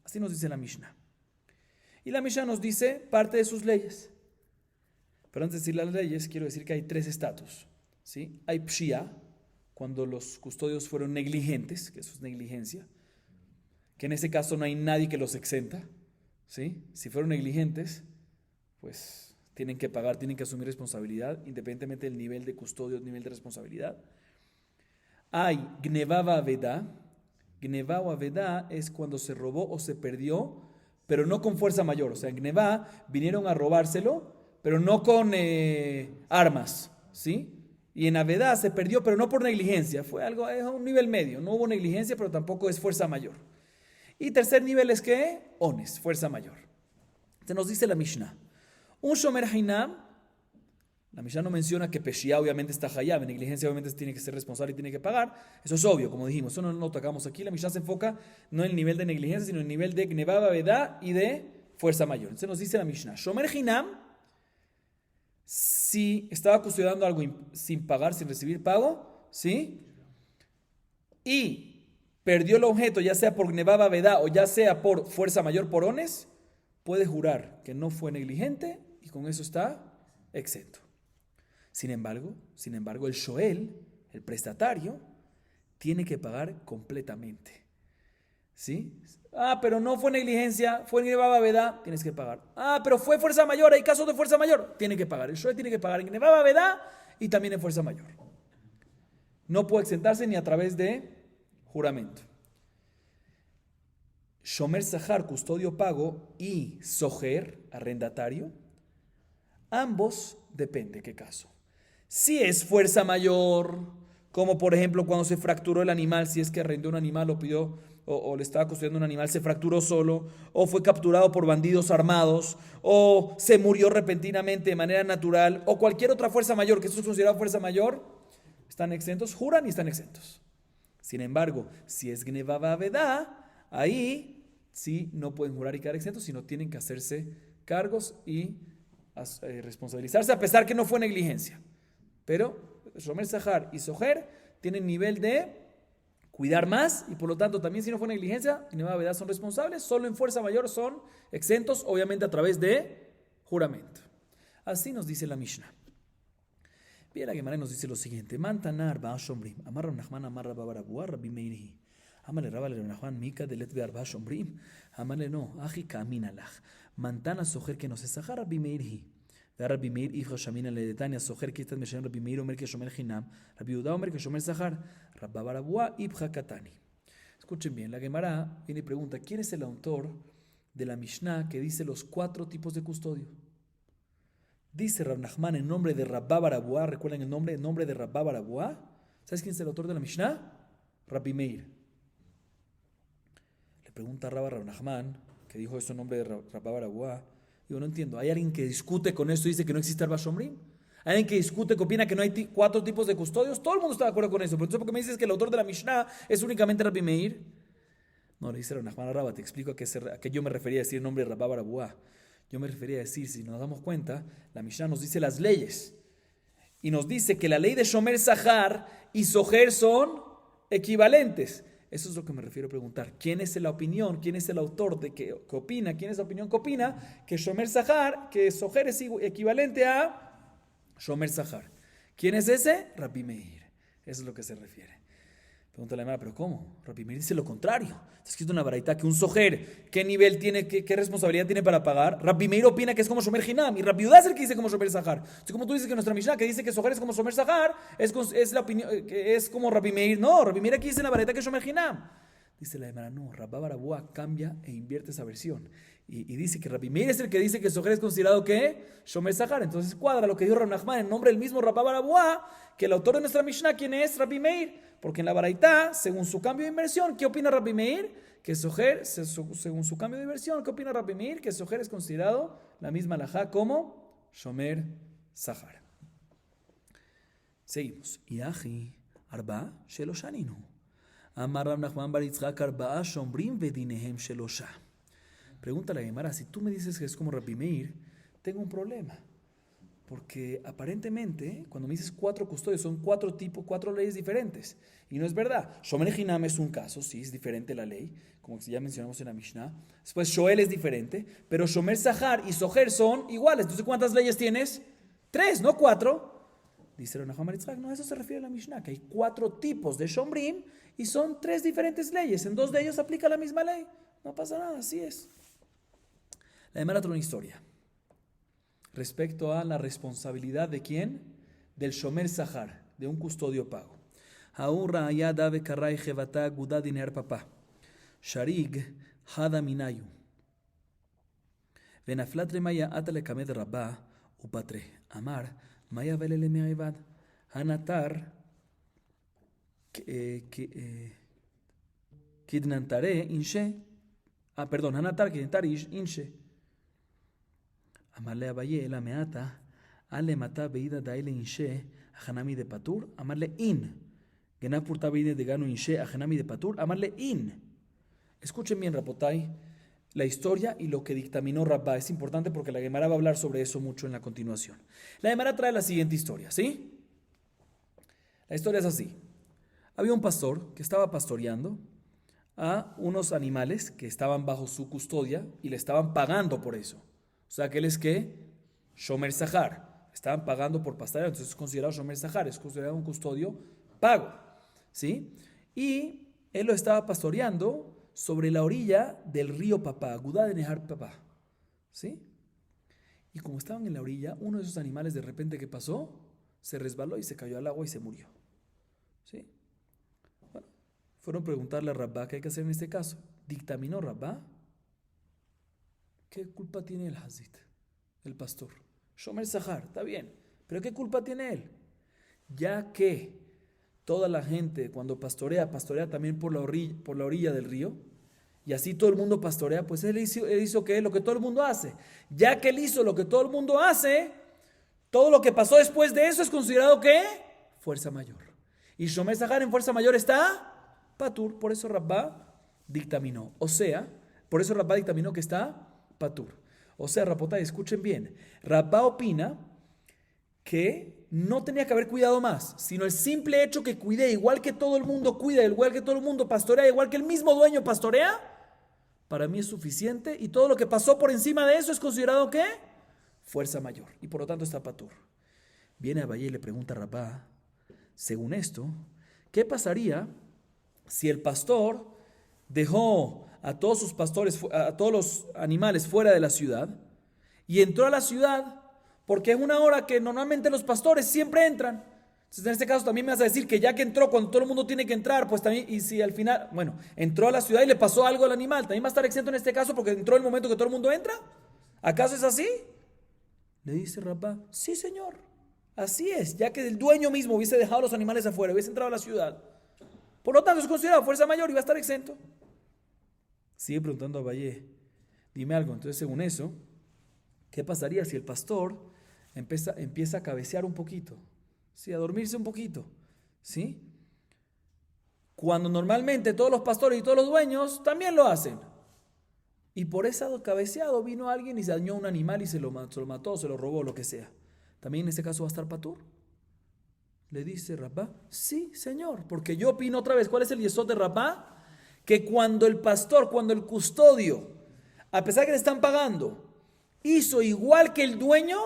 Así nos dice la Mishnah. Y la Mishnah nos dice parte de sus leyes. Pero antes de decir las leyes, quiero decir que hay 3 estatus, ¿sí? Hay pshia, cuando los custodios fueron negligentes, que eso es negligencia, que en ese caso no hay nadie que los exenta, ¿sí? Si fueron negligentes, pues tienen que pagar, tienen que asumir responsabilidad, independientemente del nivel de custodio, nivel de responsabilidad. Hay gnevava aveda. Gnevá o aveda es cuando se robó o se perdió, pero no con fuerza mayor. O sea, en gnevá vinieron a robárselo, pero no con armas, ¿sí? Y en aveda se perdió, pero no por negligencia. Fue algo a un nivel medio. No hubo negligencia, pero tampoco es fuerza mayor. Y tercer nivel es ¿qué? Ones, fuerza mayor. Se nos dice la Mishnah. Un shomer hinam, la Mishnah no menciona que peshia obviamente está hayab, en negligencia obviamente tiene que ser responsable y tiene que pagar. Eso es obvio, como dijimos, eso no lo tocamos aquí. La Mishnah se enfoca no en el nivel de negligencia, sino en el nivel de gnevá, aveda y de fuerza mayor. Entonces nos dice la Mishnah, shomer hinam, si estaba custodiando algo sin pagar, sin recibir pago, ¿sí? Y perdió el objeto, ya sea por gnevá, aveda o ya sea por fuerza mayor, por ones, puede jurar que no fue negligente y con eso está exento. Sin embargo, el shoel, el prestatario, tiene que pagar completamente. ¿Sí? Pero no fue negligencia, fue gnevá aveda, tienes que pagar. Pero fue fuerza mayor, hay casos de fuerza mayor, tiene que pagar. El shoel tiene que pagar en gnevá aveda y también en fuerza mayor. No puede exentarse ni a través de juramento. Shomer Sahar, custodio pago, y Sojer, arrendatario, ambos depende qué caso. Si es fuerza mayor, como por ejemplo cuando se fracturó el animal, si es que arrendó un animal o pidió o le estaba custodiando un animal, se fracturó solo, o fue capturado por bandidos armados, o se murió repentinamente de manera natural, o cualquier otra fuerza mayor, que eso es considerado fuerza mayor, están exentos, juran y están exentos. Sin embargo, si es gnevá aveda, ahí sí no pueden jurar y quedar exentos, sino tienen que hacerse cargos y responsabilizarse, a pesar que no fue negligencia. Pero Shomer Sahar y Sojer tienen nivel de cuidar más y por lo tanto también si no fue negligencia, en gnevá aveda son responsables, solo en fuerza mayor son exentos, obviamente a través de juramento. Así nos dice la Mishnah. Bien, la Gemara nos dice lo siguiente: Mantanar ba shomrim, amar Rab Nachman, amar Rabba bar Abuá, Rabbi Meiri. Amale Rabba le Rab Nachman, Mika de let be'arba shomrim. Amale no, aji kamin alach. Mantana sojer que no se sahar Rabbi Meiri. Rabbi Meir ifra shamina le detania sojer que estás meshayim Rabbi Meir omer que shomer hinam. Rabbi Yehuda omer que shomer sahar. Rabba bar Abuá ibja katani. Escuchen bien, la Gemara viene y pregunta: ¿quién es el autor de la Mishnah que dice los 4 tipos de custodio? Dice Rab Nachman en nombre de Rabba bar Abuá. ¿Recuerdan el nombre de Rabba bar Abuá? ¿Sabes quién es el autor de la Mishnah? Rabbi Meir. Le pregunta a Rab Nachman, que dijo eso en nombre de Rabba bar Abuá. Digo, no entiendo. ¿Hay alguien que discute con esto y dice que no existe Arba Shomrim? ¿Hay alguien que discute, que opina que no hay 4 tipos de custodios? Todo el mundo está de acuerdo con eso. Pero entonces, ¿por qué me dices que el autor de la Mishnah es únicamente Rabbi Meir? No, le dice Rab Nachman a Rabba, te explico a qué yo me refería a decir en nombre de Rabba bar Abuá. Yo me refería a decir, si nos damos cuenta, la Mishnah nos dice las leyes. Y nos dice que la ley de Shomer Sahar y Sojer son equivalentes. Eso es lo que me refiero a preguntar. ¿Quién es la opinión? ¿Quién es el autor de que opina? ¿Quién es la opinión que opina? Que Shomer Sahar, que Sojer es equivalente a Shomer Sahar. ¿Quién es ese? Rabbi Meir. Eso es lo que se refiere. Pregunta la Gemara, ¿pero cómo? Rabbi Meir dice lo contrario. Está escrito en una baraita que un sojer, ¿qué nivel tiene, qué responsabilidad tiene para pagar? Rabbi Meir opina que es como Shomer Hinam, y Rabbi Yehuda es el que dice como Shomer Sahar. Entonces, como tú dices que nuestra Mishnah, que dice que sojer es como Shomer Sahar, es la opinión, que es como Rabbi Meir. No, Rabbi Meir aquí dice en la baraita que es Shomer Hinam. Dice la Gemara, no, Rabba bar Abuá cambia e invierte esa versión. Y dice que Rabbi Meir es el que dice que Soher es considerado ¿qué? Shomer Sahar. Entonces cuadra lo que dijo Rav Nachman en nombre del mismo Rabba Barabua, que el autor de nuestra Mishnah, ¿quién es? Rabbi Meir. Porque en la Baraitá, según su cambio de inversión, ¿qué opina Rabbi Meir? Que Soher, según su cambio de inversión, ¿qué opina Rabbi Meir? Que Soher es considerado la misma alajá como Shomer Sahar. Seguimos. Yahi arba sheloshaninu. Amar Rav Nachman bar Yitzchak arba'a shomrim vedinehem shelosha. Pregunta la Gemara, si tú me dices que es como Rabbi Meir, tengo un problema. Porque aparentemente, cuando me dices 4 custodios, son 4 tipos, 4 leyes diferentes. Y no es verdad. Shomer Hinam es un caso, sí, es diferente la ley, como ya mencionamos en la Mishnah. Después Shoel es diferente, pero Shomer Sahar y Soher son iguales. Entonces, ¿cuántas leyes tienes? 3, no 4. Dice Rav Nachman bar Yitzchak, no, eso se refiere a la Mishnah, que hay 4 tipos de Shomrim y son 3 diferentes leyes. En 2 de ellos aplica la misma ley. No pasa nada, así es. La Gemara trae una historia respecto a la responsabilidad de quién, del Shomer Sahar, de un custodio pago. Haurra ayada bekarrai jevata gudad diner papá. Sharig hada minayu. Venaflat remaya atale kamed rabba upatre. Amar maya velele me'evad. Hanatar kidnantare inshe. Perdón, hanatar kidnantare inshe. Amarle Abaye la meata, ale mata beida daile inshe, ajanami de patur, amarle in. Genapurta beide de gano inshe, ajanami de patur, amarle in. Escuchen bien, Rabotai, la historia y lo que dictaminó Rabba. Es importante porque la Gemara va a hablar sobre eso mucho en la continuación. La Gemara trae la siguiente historia, ¿sí? La historia es así. Había un pastor que estaba pastoreando a unos animales que estaban bajo su custodia y le estaban pagando por eso. O sea, que él es ¿qué? Shomer Sahar. Estaban pagando por pastorear, entonces es considerado Shomer Sahar, es considerado un custodio pago. ¿Sí? Y él lo estaba pastoreando sobre la orilla del río Papá, Gudá de Nehar Papá. ¿Sí? Y como estaban en la orilla, uno de esos animales de repente que pasó, se resbaló y se cayó al agua y se murió. ¿Sí? Bueno, fueron a preguntarle a Rabba qué hay que hacer en este caso. Dictaminó Rabba. ¿Qué culpa tiene el Hazit, el pastor? Shomer Sahar, está bien, pero ¿qué culpa tiene él? Ya que toda la gente cuando pastorea también por la orilla del río, y así todo el mundo pastorea, pues él hizo ¿qué? Lo que todo el mundo hace. Ya que él hizo lo que todo el mundo hace, todo lo que pasó después de eso es considerado ¿qué? Fuerza mayor. Y Shomer Sahar en fuerza mayor está patur, por eso Rabba dictaminó. O sea, por eso Rabba dictaminó que está patur. O sea, Rapotay, escuchen bien. Rabba opina que no tenía que haber cuidado más, sino el simple hecho que cuidé, igual que todo el mundo cuida, igual que todo el mundo pastorea, igual que el mismo dueño pastorea, para mí es suficiente y todo lo que pasó por encima de eso es considerado ¿qué? Fuerza mayor. Y por lo tanto está patur. Viene Abaye y le pregunta a Rabba, según esto, ¿qué pasaría si el pastor dejó a todos sus pastores, a todos los animales fuera de la ciudad y entró a la ciudad porque es una hora que normalmente los pastores siempre entran? Entonces en este caso también me vas a decir que ya que entró cuando todo el mundo tiene que entrar, pues también, y si al final, bueno, entró a la ciudad y le pasó algo al animal, también va a estar exento en este caso porque entró el momento que todo el mundo entra. ¿Acaso es así? Le dice Rabba, sí señor, así es, ya que el dueño mismo hubiese dejado los animales afuera, hubiese entrado a la ciudad, por lo tanto es considerado fuerza mayor y va a estar exento. Sigue preguntando a Valle, dime algo. Entonces, según eso, ¿qué pasaría si el pastor empieza a cabecear un poquito? ¿Sí? A dormirse un poquito. ¿Sí? Cuando normalmente todos los pastores y todos los dueños también lo hacen. Y por ese cabeceado vino alguien y se dañó un animal y se lo mató, se lo robó, lo que sea. ¿También en ese caso va a estar patur? Le dice Rabba, sí, señor. Porque yo opino otra vez, ¿cuál es el yesod de Rabba? Que cuando el pastor, cuando el custodio, a pesar que le están pagando, hizo igual que el dueño,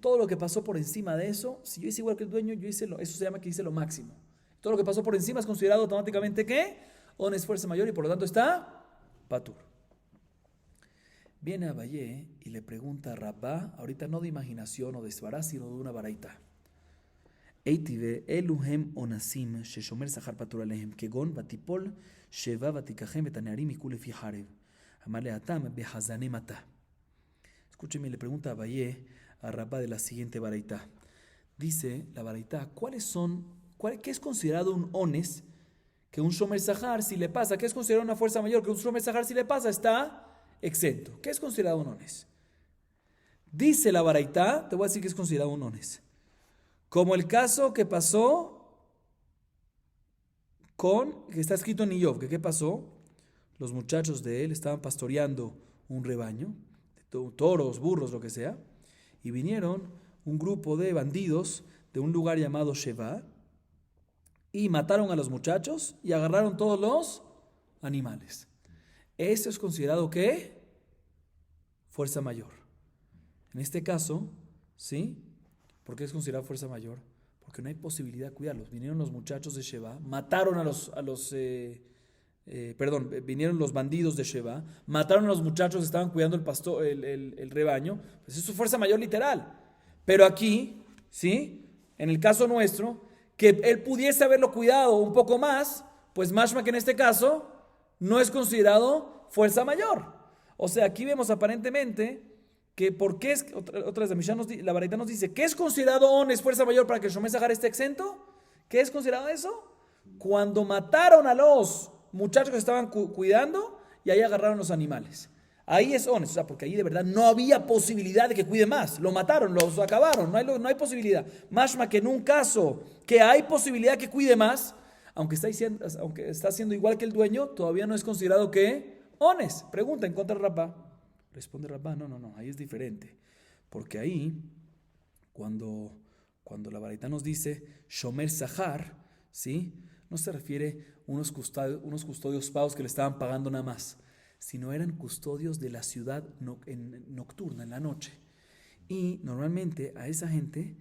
todo lo que pasó por encima de eso, si yo hice igual que el dueño, eso se llama que hice lo máximo. Todo lo que pasó por encima es considerado automáticamente ¿qué? Un esfuerzo mayor y por lo tanto está patur. Viene Abaye y le pregunta a Rabba, ahorita no de imaginación o de svará, sino de una baraita. Eitive eluhem onasim sheshomer sahar patur alehem kegon batipol sheva batikachem betanyarim ikule fi harev Amarle atam behazane mata. Escúcheme, le pregunta a Abayé a Rabá de la siguiente baraitá. Dice la baraitá, ¿qué es considerado un ones? Que un shomer sahar, si le pasa, ¿qué es considerado una fuerza mayor? Que un shomer sahar, si le pasa, está exento. ¿Qué es considerado un ones? Dice la baraitá, te voy a decir que es considerado un ones. Como el caso que pasó que está escrito en Iyov, que ¿qué pasó? Los muchachos de él estaban pastoreando un rebaño, toros, burros, lo que sea, y vinieron un grupo de bandidos de un lugar llamado Sheva, y mataron a los muchachos y agarraron todos los animales. Eso es considerado ¿qué? Fuerza mayor. En este caso, ¿sí? ¿Por qué es considerado fuerza mayor? Porque no hay posibilidad de cuidarlos. Vinieron los muchachos de Sheva, mataron vinieron los bandidos de Sheva, mataron a los muchachos que estaban cuidando el rebaño. Pues eso es fuerza mayor literal. Pero aquí, ¿sí? En el caso nuestro, que él pudiese haberlo cuidado un poco más, pues mashma que en este caso no es considerado fuerza mayor. O sea, aquí vemos aparentemente que por qué es, otra vez la baraitá nos dice, ¿qué es considerado ones, fuerza mayor para que el shomer sahar esté exento? ¿Qué es considerado eso? Cuando mataron a los muchachos que estaban cuidando y ahí agarraron los animales. Ahí es ones, o sea, porque ahí de verdad no había posibilidad de que cuide más. Lo mataron, los acabaron, no hay posibilidad. Mashma que en un caso que hay posibilidad que cuide más, aunque está haciendo igual que el dueño, todavía no es considerado que ones. Pregunta en contra de Rabá. Responde Rabá, no, ahí es diferente. Porque ahí, cuando la baraitá nos dice shomer sahar, ¿sí? No se refiere a unos custodios pagos que le estaban pagando nada más, sino eran custodios de la ciudad nocturna, en la noche. Y normalmente a esa gente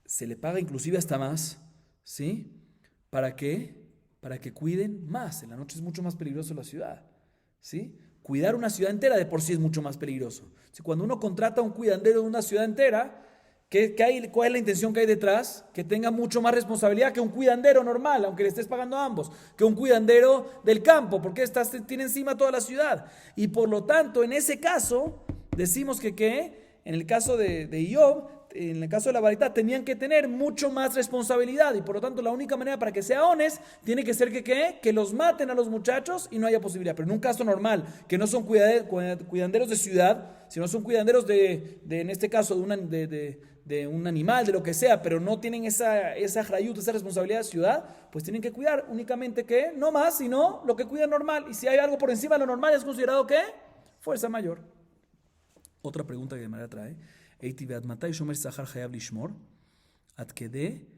se le paga inclusive hasta más, ¿sí? ¿Para qué? Para que cuiden más. En la noche es mucho más peligroso la ciudad, ¿sí? Cuidar una ciudad entera de por sí es mucho más peligroso. Si cuando uno contrata a un cuidandero de una ciudad entera, ¿cuál es la intención que hay detrás? Que tenga mucho más responsabilidad que un cuidandero normal, aunque le estés pagando a ambos, que un cuidandero del campo, porque tiene encima toda la ciudad. Y por lo tanto, en ese caso, decimos que en el caso de Iyov, en el caso de la baraitá, tenían que tener mucho más responsabilidad. Y por lo tanto, la única manera para que sea hones tiene que ser que los maten a los muchachos y no haya posibilidad. Pero en un caso normal, que no son cuidanderos de ciudad, sino son cuidanderos en este caso, de un animal, de lo que sea, pero no tienen esa rayut, esa responsabilidad de ciudad, pues tienen que cuidar únicamente no más, sino lo que cuidan normal. Y si hay algo por encima de lo normal, es considerado fuerza mayor. Otra pregunta que de manera trae, Eiti ve'ad matai shomer sahar hayav lishmor, ad kede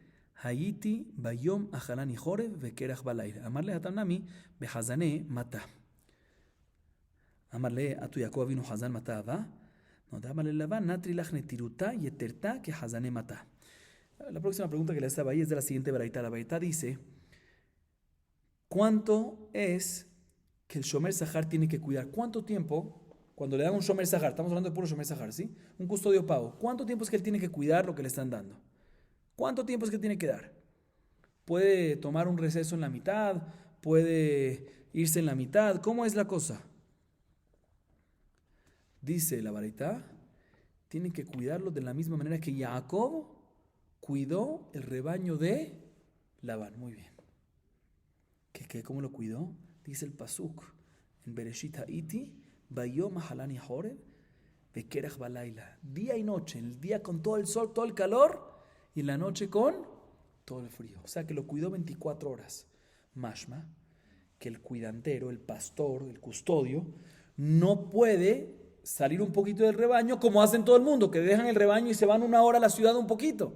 hayiti bayom achalani jorev vekerach balayla. Amarle hatanami behazane mata. Amarle atu Yaakov avinu hazan mata ava. La próxima pregunta que le estaba ahí es de la siguiente baraitá. La baraitá dice, ¿cuánto es que el shomer sahar tiene que cuidar? ¿Cuánto tiempo, cuando le dan un shomer sahar, estamos hablando de puro shomer sahar, ¿sí? Un custodio pago, ¿cuánto tiempo es que él tiene que cuidar lo que le están dando? ¿Cuánto tiempo es que tiene que dar? ¿Puede tomar un receso en la mitad? ¿Puede irse en la mitad? ¿Cómo es la cosa? Dice la baraitá, tienen que cuidarlo de la misma manera que Jacob cuidó el rebaño de Labán. Muy bien. ¿Cómo lo cuidó? Dice el pasuk en Bereshit Haiti, Bayom Ahalani Joreb, Bekerach Balayla. Día y noche, en el día con todo el sol, todo el calor, y en la noche con todo el frío. O sea que lo cuidó 24 horas. Mashma, que el cuidantero, el pastor, el custodio, no puede salir un poquito del rebaño como hacen todo el mundo, que dejan el rebaño y se van una hora a la ciudad un poquito.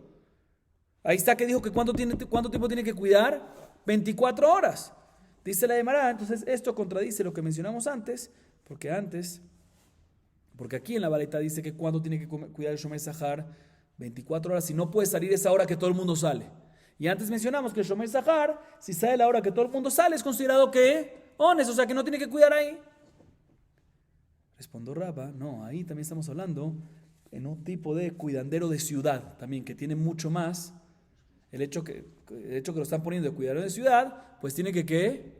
Ahí está que dijo que cuánto tiempo tiene que cuidar, 24 horas. Dice la Gemara, entonces esto contradice lo que mencionamos antes, porque aquí en la baraitá dice que cuánto tiene que cuidar el shomer sahar, 24 horas, y no puede salir esa hora que todo el mundo sale. Y antes mencionamos que el shomer sahar, si sale la hora que todo el mundo sale, es considerado ones, o sea que no tiene que cuidar ahí. Respondió Rabba, no, ahí también estamos hablando en un tipo de cuidandero de ciudad, también que tiene mucho más, el hecho que lo están poniendo de cuidadero de ciudad, pues tiene que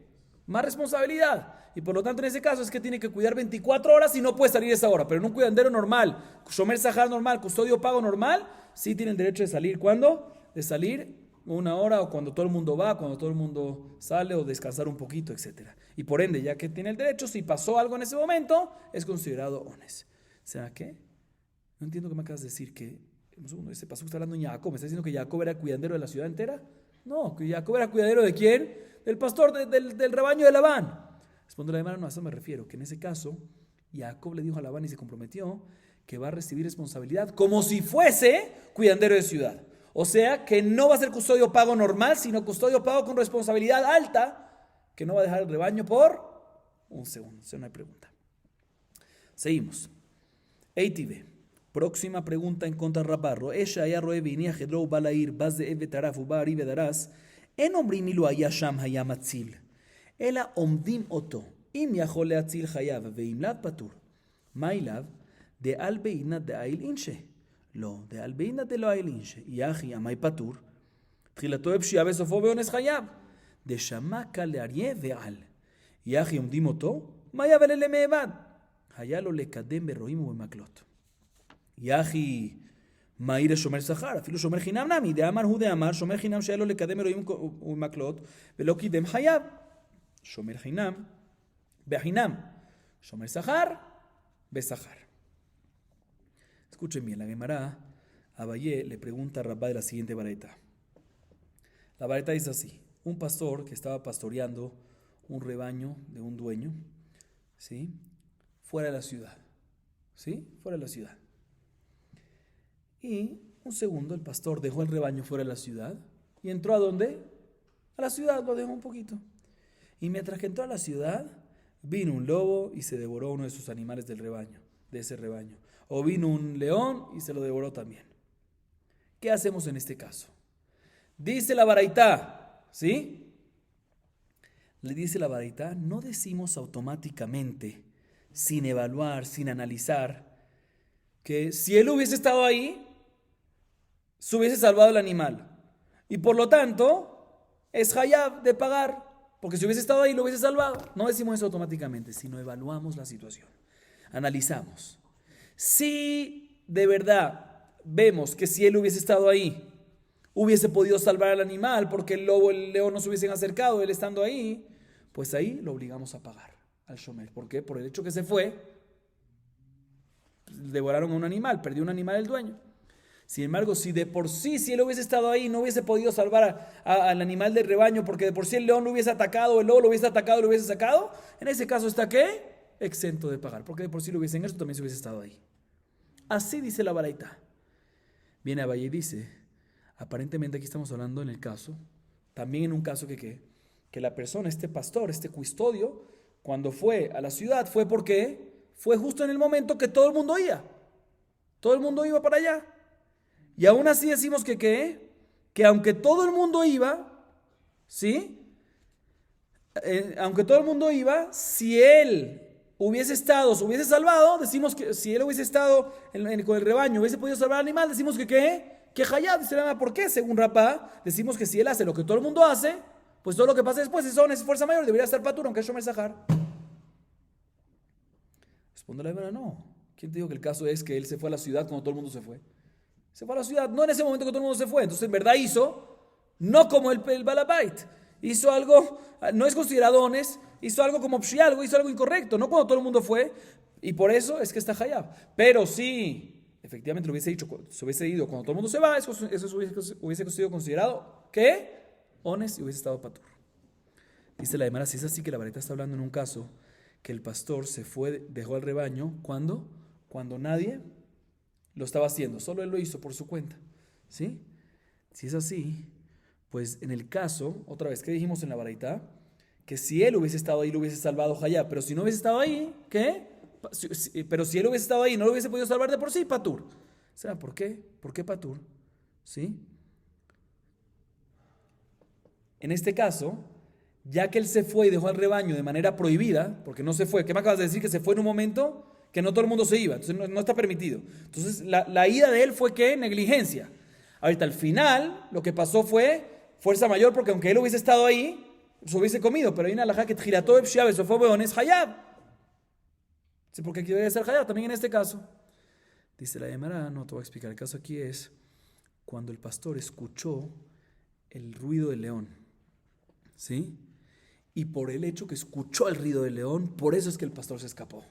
más responsabilidad. Y por lo tanto en ese caso es que tiene que cuidar 24 horas y no puede salir esa hora. Pero en un cuidandero normal, Shomer Sahar normal, custodio pago normal, sí tiene el derecho de salir. ¿Cuándo? De salir 1 hora o cuando todo el mundo va, cuando todo el mundo sale o descansar un poquito, etc. Y por ende, ya que tiene el derecho, si pasó algo en ese momento, es considerado ones. ¿Será qué? No entiendo qué me acabas de decir. Que un segundo, ese paso que está hablando en Jacob. ¿Me está diciendo que Jacob era cuidandero de la ciudad entera? No, que Jacob era cuidadero ¿de quién? Del pastor del rebaño de Labán. Responde la hermana, no, a eso me refiero, que en ese caso Jacob le dijo a Labán y se comprometió que va a recibir responsabilidad como si fuese cuidandero de ciudad. O sea, que no va a ser custodio pago normal, sino custodio pago con responsabilidad alta, que no va a dejar el rebaño por un segundo. O sea, no hay pregunta. Seguimos. ATV. Próxima pregunta en contra de Rabarro. Ella ya roe vinia jedrou balair baz de evetaraf ubari vedaras. En אומרים אילו היה שם היה מציל, אלא עומדים אותו, אם יכול להציל חייו ואם לאו פטור. מה אליו? דעל בעינא דאיל אינשה. לא, דעל בעינא דלא איל אינשה. יחי עמי פטור. תחילתו בפשיעה וסופו באונס חייו. דשמע קל לאריה ועל. יחי עומדים אותו, מה יבל אלה מאבד? היה לו לקדם ברועים ובמקלות. יחי מהיר השומר שכר, אפילו שומר חינם נמי, דאמר הוא דאמר, שומר חינם שהיה לו לקדם אירועים ומקלות, ולא קידם חייו. שומר חינם, בחינם. שומר שכר, בשכר. Escuchen bien, la Gemara, Abayé le pregunta a Rabá de la siguiente baraita. La baraita dice así: un pastor que estaba pastoreando un rebaño de un dueño, ¿sí? Fuera de la ciudad, ¿sí? Fuera de la ciudad. Y un segundo, el pastor dejó el rebaño fuera de la ciudad y entró ¿a dónde? A la ciudad, lo dejó un poquito. Y mientras que entró a la ciudad, vino un lobo y se devoró uno de sus animales del rebaño, de ese rebaño. O vino un león y se lo devoró también. ¿Qué hacemos en este caso? Dice la baraitá, ¿sí? Le dice la baraitá, no decimos automáticamente, sin evaluar, sin analizar, que si él hubiese estado ahí, se hubiese salvado el animal. Y por lo tanto, es hayab de pagar, porque si hubiese estado ahí, lo hubiese salvado. No decimos eso automáticamente, sino evaluamos la situación. Analizamos. Si de verdad vemos que si él hubiese estado ahí, hubiese podido salvar al animal, porque el lobo, el león no se hubiesen acercado, él estando ahí, pues ahí lo obligamos a pagar al shomer. ¿Por qué? Por el hecho que se fue, devoraron a un animal, perdió un animal el dueño. Sin embargo, si de por sí, si él hubiese estado ahí, no hubiese podido salvar al animal del rebaño, porque de por sí el león lo hubiese atacado, el lobo lo hubiese atacado, lo hubiese sacado, en ese caso está ¿qué? Exento de pagar, porque de por sí lo hubiesen hecho, también se hubiese estado ahí. Así dice la baraita. Viene Abayé y dice, aparentemente aquí estamos hablando en el caso, también en un caso que la persona, este pastor, este custodio, cuando fue a la ciudad, fue porque fue justo en el momento que todo el mundo iba. Todo el mundo iba para allá. Y aún así decimos que aunque todo el mundo iba, ¿sí? Aunque todo el mundo iba, si él hubiese estado, se hubiese salvado, decimos que si él hubiese estado con el rebaño, hubiese podido salvar al animal, decimos que hayab, dice la Gemara, ¿por qué? Según Rapá, decimos que si él hace lo que todo el mundo hace, pues todo lo que pasa después es fuerza mayor, debería estar patur, aunque es shomer sahar. Responde la Gemara, no. ¿Quién te dijo que el caso es que él se fue a la ciudad cuando todo el mundo se fue? Se fue a la ciudad, no en ese momento que todo el mundo se fue. Entonces en verdad hizo, no como el balabait, hizo algo, no es considerado ones, hizo algo como pshi, hizo algo incorrecto, no cuando todo el mundo fue, y por eso es que está hayab. Pero si efectivamente lo hubiese dicho, se hubiese ido cuando todo el mundo se va, eso hubiese sido considerado ¿qué? Ones y hubiese estado patur. Dice la Gemara, si es así que la varita está hablando en un caso que el pastor se fue, dejó al rebaño, ¿cuándo? Cuando nadie lo estaba haciendo, solo él lo hizo por su cuenta, ¿sí? Si es así, pues en el caso, otra vez, ¿qué dijimos en la baraita? Que si él hubiese estado ahí, lo hubiese salvado hayab, pero si no hubiese estado ahí, ¿qué? Pero si él hubiese estado ahí, no lo hubiese podido salvar de por sí, patur. ¿Saben por qué? ¿Por qué patur? ¿Sí? En este caso, ya que él se fue y dejó al rebaño de manera prohibida, porque no se fue, ¿qué me acabas de decir? Que se fue en un momento que no todo el mundo se iba, entonces no está permitido. Entonces la ida de él fue ¿qué? Negligencia. Ahorita al final lo que pasó fue fuerza mayor, porque aunque él hubiese estado ahí, se hubiese comido, pero hay una alajá que tjilató de pshia, eso fue weón, es hayab. Sí, porque aquí debería ser hayab, también en este caso. Dice la Gemara, no te voy a explicar, el caso aquí es cuando el pastor escuchó el ruido del león, ¿sí? Y por el hecho que escuchó el ruido del león, por eso es que el pastor se escapó,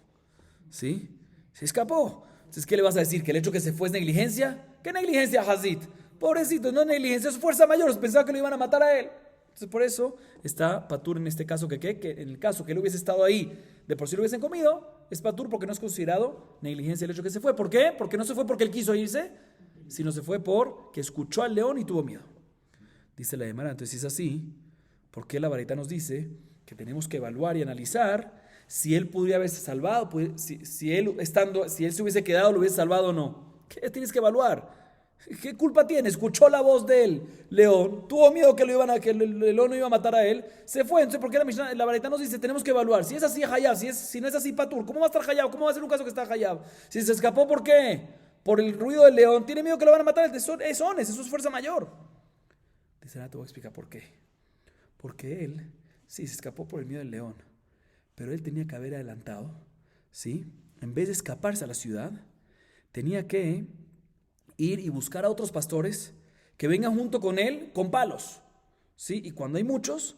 ¿sí? Se escapó. Entonces, ¿qué le vas a decir? ¿Que el hecho que se fue es negligencia? ¿Qué negligencia, Hazit? Pobrecito, no es negligencia, es fuerza mayor, pensaba que lo iban a matar a él. Entonces, por eso está patur en este caso, que en el caso que él hubiese estado ahí, de por sí lo hubiesen comido, es patur porque no es considerado negligencia el hecho que se fue. ¿Por qué? Porque no se fue porque él quiso irse, sino se fue porque escuchó al león y tuvo miedo. Dice la Gemara, entonces si es así, ¿por qué la varita nos dice que tenemos que evaluar y analizar si él podría haberse salvado, si él se hubiese quedado, lo hubiese salvado o no? ¿Qué tienes que evaluar? ¿Qué culpa tiene? Escuchó la voz del león, tuvo miedo que el león no iba a matar a él, se fue. Entonces, ¿por qué la varita nos dice tenemos que evaluar? Si es así, hayab, si no es así, patur, ¿cómo va a estar hayab? ¿Cómo va a ser un caso que está hayab? Si se escapó, ¿por qué? Por el ruido del león, tiene miedo que lo van a matar, eso es fuerza mayor. Dice, ahora te voy a explicar por qué. Porque él, sí, se escapó por el miedo del león, pero él tenía que haber adelantado, ¿sí? En vez de escaparse a la ciudad, tenía que ir y buscar a otros pastores que vengan junto con él con palos, ¿sí? Y cuando hay muchos,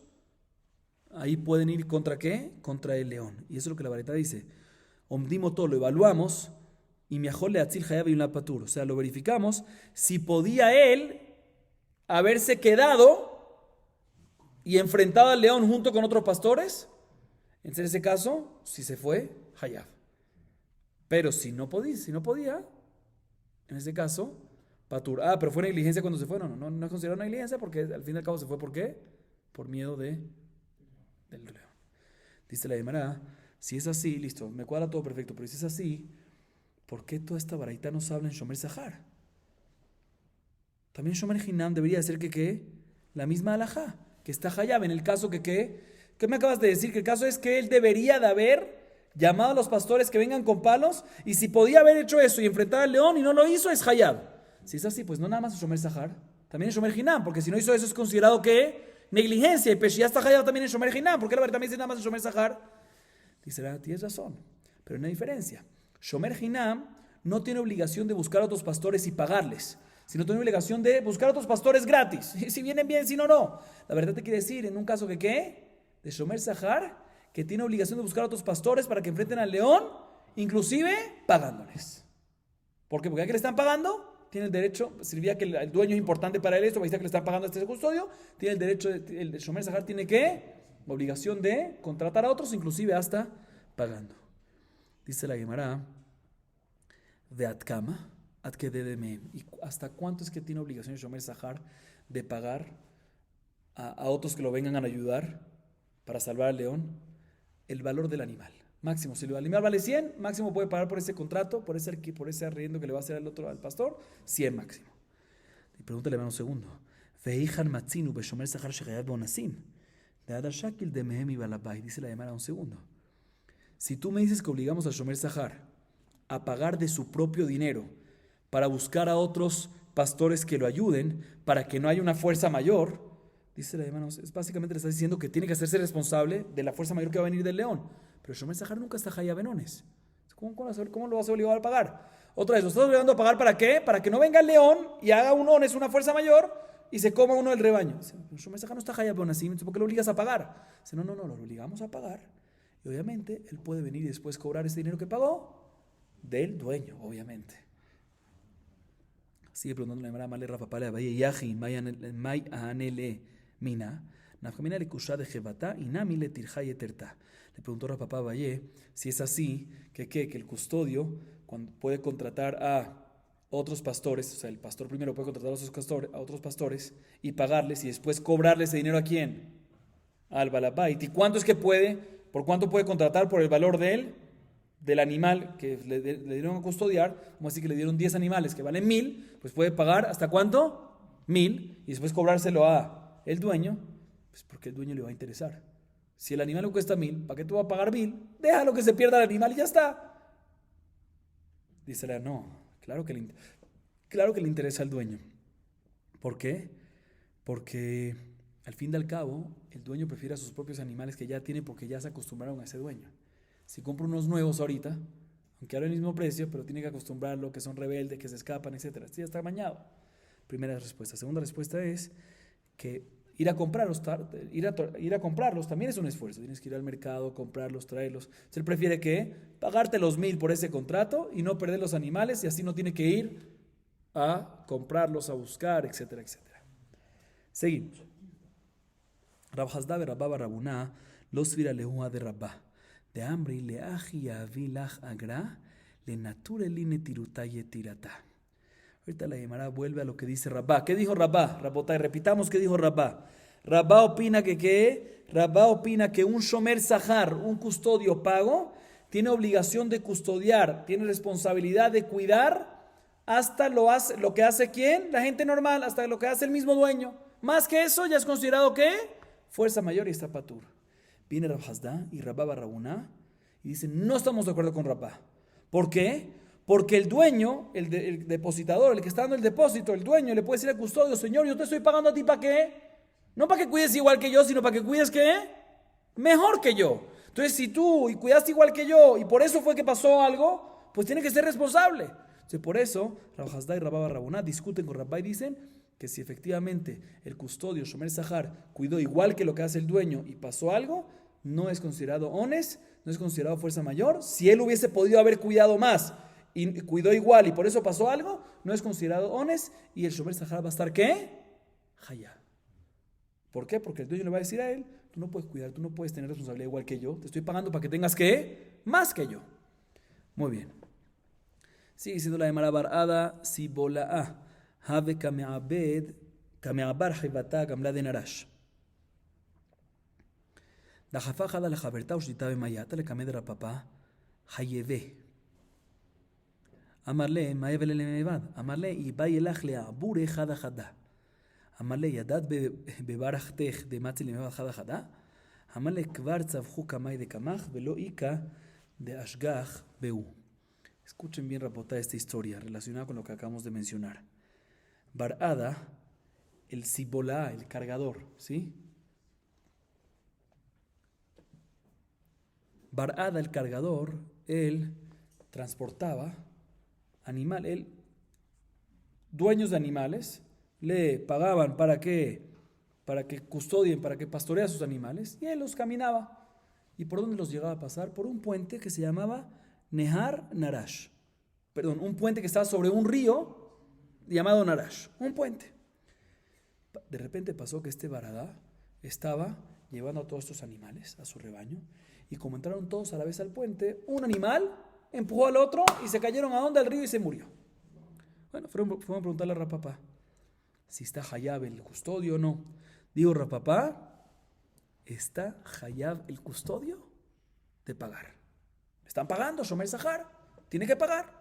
ahí pueden ir ¿contra qué? Contra el león. Y eso es lo que la varita dice. Omdimo todo, lo evaluamos, y miajol le atzil hayab y un patur. O sea, lo verificamos si podía él haberse quedado y enfrentado al león junto con otros pastores. En ese caso, si se fue, hayab. Pero si no podía, en ese caso, patur. Ah, pero fue negligencia cuando se fue. No es considerado negligencia porque al fin y al cabo se fue. ¿Por qué? Por miedo del león. Dice la Gemara, si es así, listo, me cuadra todo perfecto, pero si es así, ¿por qué toda esta baraita nos habla en Shomer Sahar? También Shomer Hinam debería ser que la misma alajá, que está hayab, en el caso ¿qué me acabas de decir? Que el caso es que él debería de haber llamado a los pastores que vengan con palos, y si podía haber hecho eso y enfrentar al león y no lo hizo, es hayab. Si es así, pues no nada más es Shomer Sahar, también es Shomer Hinam, porque si no hizo eso es considerado negligencia, y pues ya está hayab también en Shomer Hinam. ¿Por qué la verdad también dice nada más en Shomer Sahar? Dice, tienes razón, pero hay una diferencia. Shomer Hinam no tiene obligación de buscar a otros pastores y pagarles, sino tiene obligación de buscar a otros pastores gratis. Si vienen bien, si no, no. La verdad te quiere decir, en un caso de Shomer Sahar, que tiene obligación de buscar a otros pastores para que enfrenten al león, inclusive pagándoles. ¿Por qué? Porque ya que le están pagando, tiene el derecho, sirvía que el dueño es importante para él esto, porque ya que le están pagando a este custodio, tiene el derecho, el Shomer Sahar tiene obligación de contratar a otros, inclusive hasta pagando. Dice la Gemara, de Atkama, ¿y hasta cuánto es que tiene obligación el Shomer Sahar de pagar a otros que lo vengan a ayudar para salvar al león? El valor del animal. Máximo, si el animal vale 100, máximo puede pagar por ese contrato, por ese arriendo que le va a hacer al pastor, 100 máximo. Y pregúntale un segundo. Dice la Gemara un segundo. Si tú me dices que obligamos al Shomer Sahar a pagar de su propio dinero para buscar a otros pastores que lo ayuden, para que no haya una fuerza mayor, dice la Gemara, básicamente le está diciendo que tiene que hacerse responsable de la fuerza mayor que va a venir del león. Pero el Shomer Sahar nunca está hayab benones. ¿Cómo lo vas a obligar a pagar? Otra vez, ¿lo estás obligando a pagar para qué? Para que no venga el león y haga un ones, una fuerza mayor, y se coma uno del rebaño. El Shomer Sahar no está hayab benones, ¿por qué lo obligas a pagar? Dice, no, lo obligamos a pagar. Y obviamente él puede venir y después cobrar ese dinero que pagó del dueño, obviamente. Sigue preguntando la Gemara, Male Rafa Pale, Abaye Yaji, May Ahanele Mina, Nafkamina le Kusha de Jebatá y Namile Tirjay Eterta. Le preguntó a papá Valle si es así, que el custodio puede contratar a otros pastores, o sea, el pastor primero puede contratar a otros pastores y pagarles y después cobrarles ese dinero ¿a quién? Al balabait. ¿Y cuánto es que puede? ¿Por cuánto puede contratar? Por el valor del animal que le dieron a custodiar, como así que le dieron 10 animales que valen 1,000, pues puede pagar ¿hasta cuánto? 1,000 y después cobrárselo a el dueño, pues porque el dueño le va a interesar. Si el animal le cuesta 1,000, ¿para qué tú vas a pagar 1,000? Déjalo que se pierda el animal y ya está. Dice no, claro que le interesa al dueño. ¿Por qué? Porque Al fin y al cabo, el dueño prefiere a sus propios animales que ya tiene porque ya se acostumbraron a ese dueño. Si compra unos nuevos ahorita, aunque ahora el mismo precio, pero tiene que acostumbrarlo, que son rebeldes, que se escapan, etc. Este ya está amañado. Primera respuesta. Segunda respuesta es que ir a comprarlos también es un esfuerzo. Tienes que ir al mercado, comprarlos, traerlos. Entonces él prefiere que pagarte los 1,000 por ese contrato y no perder los animales y así no tiene que ir a comprarlos, a buscar, etcétera, etcétera. Seguimos. Rab Hasda ve Rabba Barabuna los svira lehua de Rabba. De hambre le aji avilach agra le nature line tirutaye tirata. Ahorita la Gemara vuelve a lo que dice Rabba. ¿Qué dijo Rabba? Rabotay, repitamos qué dijo Rabba. Rabba opina que un shomer sahar, un custodio pago, tiene obligación de custodiar, tiene responsabilidad de cuidar hasta lo que hace ¿quién? La gente normal, hasta lo que hace el mismo dueño. Más que eso ya es considerado ¿qué? Fuerza mayor y está patur. Viene Rab Hasda y Rabba Barabuna y dicen, no estamos de acuerdo con Rabba. ¿Por qué? Porque el dueño, el depositador, el que está dando el depósito, el dueño le puede decir al custodio, señor, yo te estoy pagando a ti ¿para qué? No para que cuides igual que yo, sino para que cuides ¿qué? Mejor que yo. Entonces, si tú cuidaste igual que yo y por eso fue que pasó algo, pues tiene que ser responsable. Entonces, por eso, Rab Hasda y Rabba Barabuna discuten con Rabba y dicen que si efectivamente el custodio, Shomer Sahar, cuidó igual que lo que hace el dueño y pasó algo, no es considerado ones, no es considerado fuerza mayor. Si él hubiese podido haber cuidado más y cuidó igual y por eso pasó algo, no es considerado ones y el Shomer Sahar va a estar ¿qué? Hayá. ¿Por qué? Porque el dueño le va a decir a él, tú no puedes cuidar, tú no puedes tener responsabilidad igual que yo, te estoy pagando para que tengas ¿qué? Más que yo. Muy bien. Sigue siendo la de Marabarada, si bola a. Have kameabed, kameabar jibata gamla de narash. Da jafa jada la jaberta usita be mayata le kame de rapapa hayeve. Amarle mayevele le mevad. Amarle y bayelach le abure jada jada. Amarle yadat bebarach de matzi le mevad jada jada. Amarle kvar tzavchu kamay de kamach velo ika de ashgach beu. Escuchen bien, rapota, esta historia relacionada con lo que acabamos de mencionar. Barada, el sibolá, el cargador, ¿sí? Barada, el cargador, él transportaba dueños de animales, le pagaban para que custodien, para que pastoreen sus animales, y él los caminaba. ¿Y por dónde los llegaba a pasar? Por un puente que se llamaba Nehar Narash. Perdón, un puente que estaba sobre un río llamado Narash, un puente. De repente pasó que este Baradá estaba llevando a todos estos animales, a su rebaño, y como entraron todos a la vez al puente, un animal empujó al otro y se cayeron a donde al río y se murió. Bueno, fueron a preguntarle a Rapapá si está Hayab el custodio o no. Dijo Rapapá, ¿está Hayab el custodio? De pagar. Están pagando, Shomer Sahar, tiene que pagar.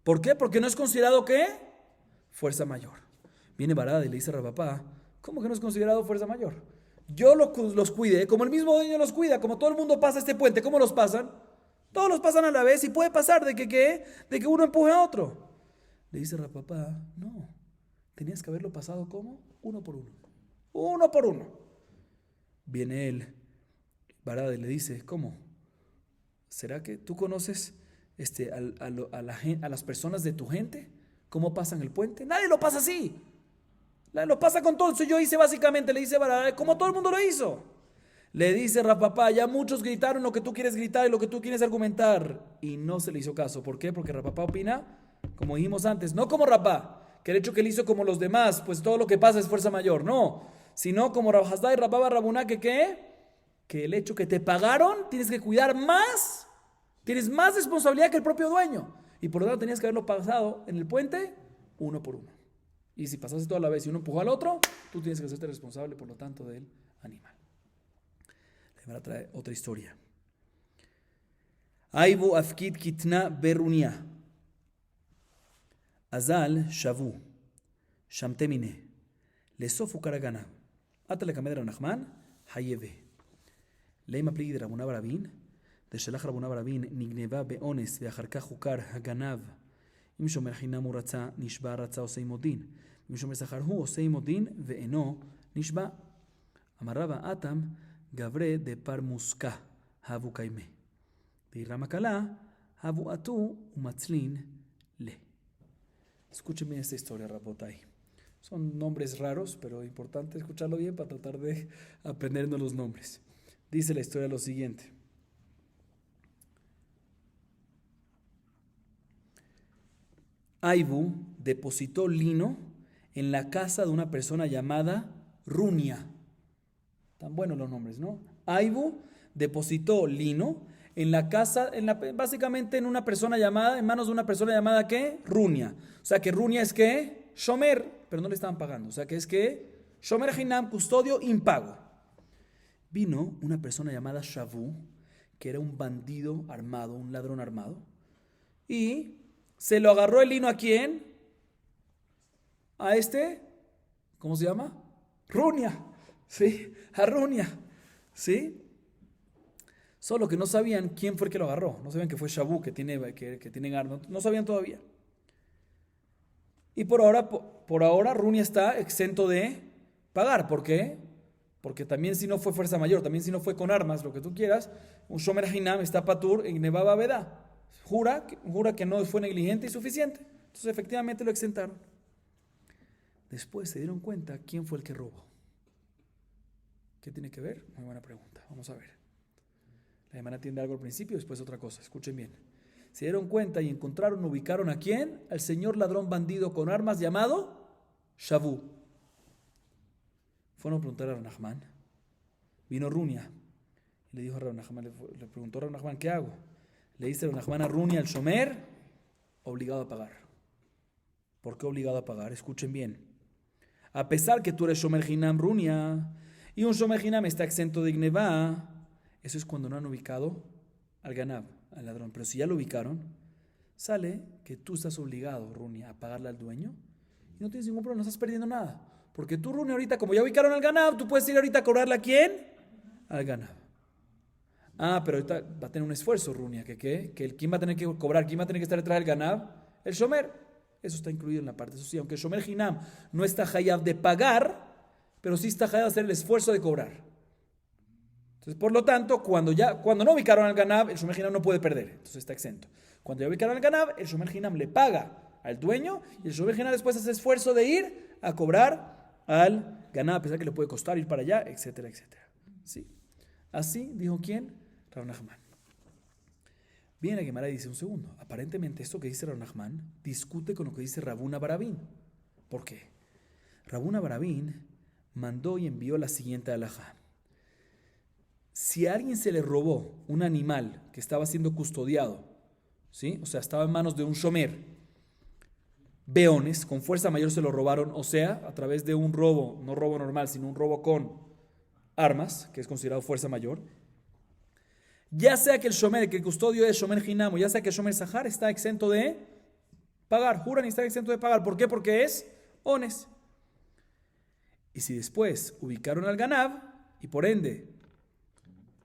¿Por qué? Porque no es considerado ¿qué? Fuerza mayor. Viene Barada y le dice a Rapapá, ¿cómo que no es considerado fuerza mayor? Yo los cuide, como el mismo dueño los cuida, como todo el mundo pasa este puente, ¿cómo los pasan? Todos los pasan a la vez y puede pasar de que uno empuje a otro. Le dice Rapapá, no, tenías que haberlo pasado ¿cómo? Uno por uno. Uno por uno. Viene él, Barada y le dice, ¿cómo? ¿Será que tú conoces a las personas de tu gente? ¿Cómo pasan el puente? Nadie lo pasa así. Lo pasa con todo. Yo hice básicamente, le dice Barada, como todo el mundo lo hizo. Le dice Rapapá, ya muchos gritaron lo que tú quieres gritar y lo que tú quieres argumentar. Y no se le hizo caso. ¿Por qué? Porque Rapapá opina, como dijimos antes, no como Rapá, que el hecho que él hizo como los demás, pues todo lo que pasa es fuerza mayor. No, sino como Rab Hasda y Rabba Barabuna, que el hecho que te pagaron, tienes que cuidar más, tienes más responsabilidad que el propio dueño. Y por lo tanto tenías que haberlo pasado en el puente, uno por uno. Y si pasaste toda la vez y uno empujó al otro, tú tienes que hacerte responsable, por lo tanto, del animal. La Gemara trae otra historia. Aibu afkid kitna berunia. Azal shavu. Shamtemine. Lesofu karagana. Atale kamedra nachman. Hayeve. Leima pligi de Rabuna Barabin. De Shelach Rabuna Barabin. Nigneva beones. Veacharka jukar haganav. אם שומר חינם הוא רצה, נשבע רצה עושה עמו דין. אם שומר שכר הוא עושה עמו דין, ואינו נשבע. Amarraba Atam, Gabre de Parmuska, Havu Kaime. De Ramakala, Havu Atu, Umatzlin, Le. Escuchen bien esta historia, Rabotai. Son nombres raros, pero importante escucharlo bien para tratar de aprendernos los nombres. Dice la historia lo siguiente. Aibu depositó lino en la casa de una persona llamada Runia. Tan buenos los nombres, ¿no? Aibu depositó lino en la casa, básicamente en una persona llamada, en manos de una persona llamada ¿qué? Runia. O sea que Runia es ¿qué? Shomer, pero no le estaban pagando. O sea que es ¿qué? Shomer Hinam, custodio impago. Vino una persona llamada Shavu, que era un bandido armado, un ladrón armado, y se lo agarró el lino ¿a quién? A este, ¿cómo se llama? Runia, ¿sí? A Runia, ¿sí? Solo que no sabían quién fue el que lo agarró. No sabían que fue Shavu, que tiene armas. No sabían todavía. Y por ahora Runia está exento de pagar. ¿Por qué? Porque también si no fue fuerza mayor, también si no fue con armas, lo que tú quieras, un Shomer Hinam está patur en Nevaba Beda. Jura que no fue negligente y suficiente. Entonces efectivamente lo exentaron. Después se dieron cuenta quién fue el que robó. ¿Qué tiene que ver? Muy buena pregunta. Vamos a ver. La hermana atiende algo al principio y después otra cosa. Escuchen bien. Se dieron cuenta y ubicaron ¿a quién? Al señor ladrón bandido con armas llamado Shavu. Fueron a preguntar a Ranachman. Vino Runia. Y le dijo a Ranachman, le preguntó a Ranachman, ¿qué hago? Le dice Ranachman a Runia, el Shomer, obligado a pagar. ¿Por qué obligado a pagar? Escuchen bien. A pesar que tú eres Shomer Hinam Runia, y un Shomer Hinam está exento de Gnevá, eso es cuando no han ubicado al Ganab, al ladrón. Pero si ya lo ubicaron, sale que tú estás obligado, Runia, a pagarle al dueño, y no tienes ningún problema, no estás perdiendo nada. Porque tú, Runia, ahorita, como ya ubicaron al Ganab, tú puedes ir ahorita a cobrarle ¿a quién? Al Ganab. Ah, pero ahorita va a tener un esfuerzo, Runia, ¿quién va a tener que cobrar? ¿Quién va a tener que estar detrás del Ganab? El Shomer. Eso está incluido en la parte. Eso sí, aunque el Shomer Hinam no está hayab de pagar, pero sí está hayab de hacer el esfuerzo de cobrar. Entonces, por lo tanto, cuando no ubicaron al Ganab, el Shomer Hinam no puede perder. Entonces está exento. Cuando ya ubicaron al Ganab, el Shomer Hinam le paga al dueño y el Shomer Hinam después hace esfuerzo de ir a cobrar al Ganab, a pesar que le puede costar ir para allá, etcétera, etcétera. ¿Sí? Así dijo ¿quién? Rav Nachman. Viene la Gemara y dice un segundo. Aparentemente esto que dice Rav Nachman discute con lo que dice Rabuna Barabín. ¿Por qué? Rabuna Barabín mandó y envió la siguiente halajá. Si a alguien se le robó un animal que estaba siendo custodiado, ¿sí? O sea, estaba en manos de un shomer, beones, con fuerza mayor se lo robaron, o sea, a través de un robo, no robo normal, sino un robo con armas, que es considerado fuerza mayor. Ya sea que el shomer, que el custodio es shomer hinam, o ya sea que el shomer sahar, está exento de pagar. Juran y está exento de pagar. ¿Por qué? Porque es ones. Y si después ubicaron al ganab, y por ende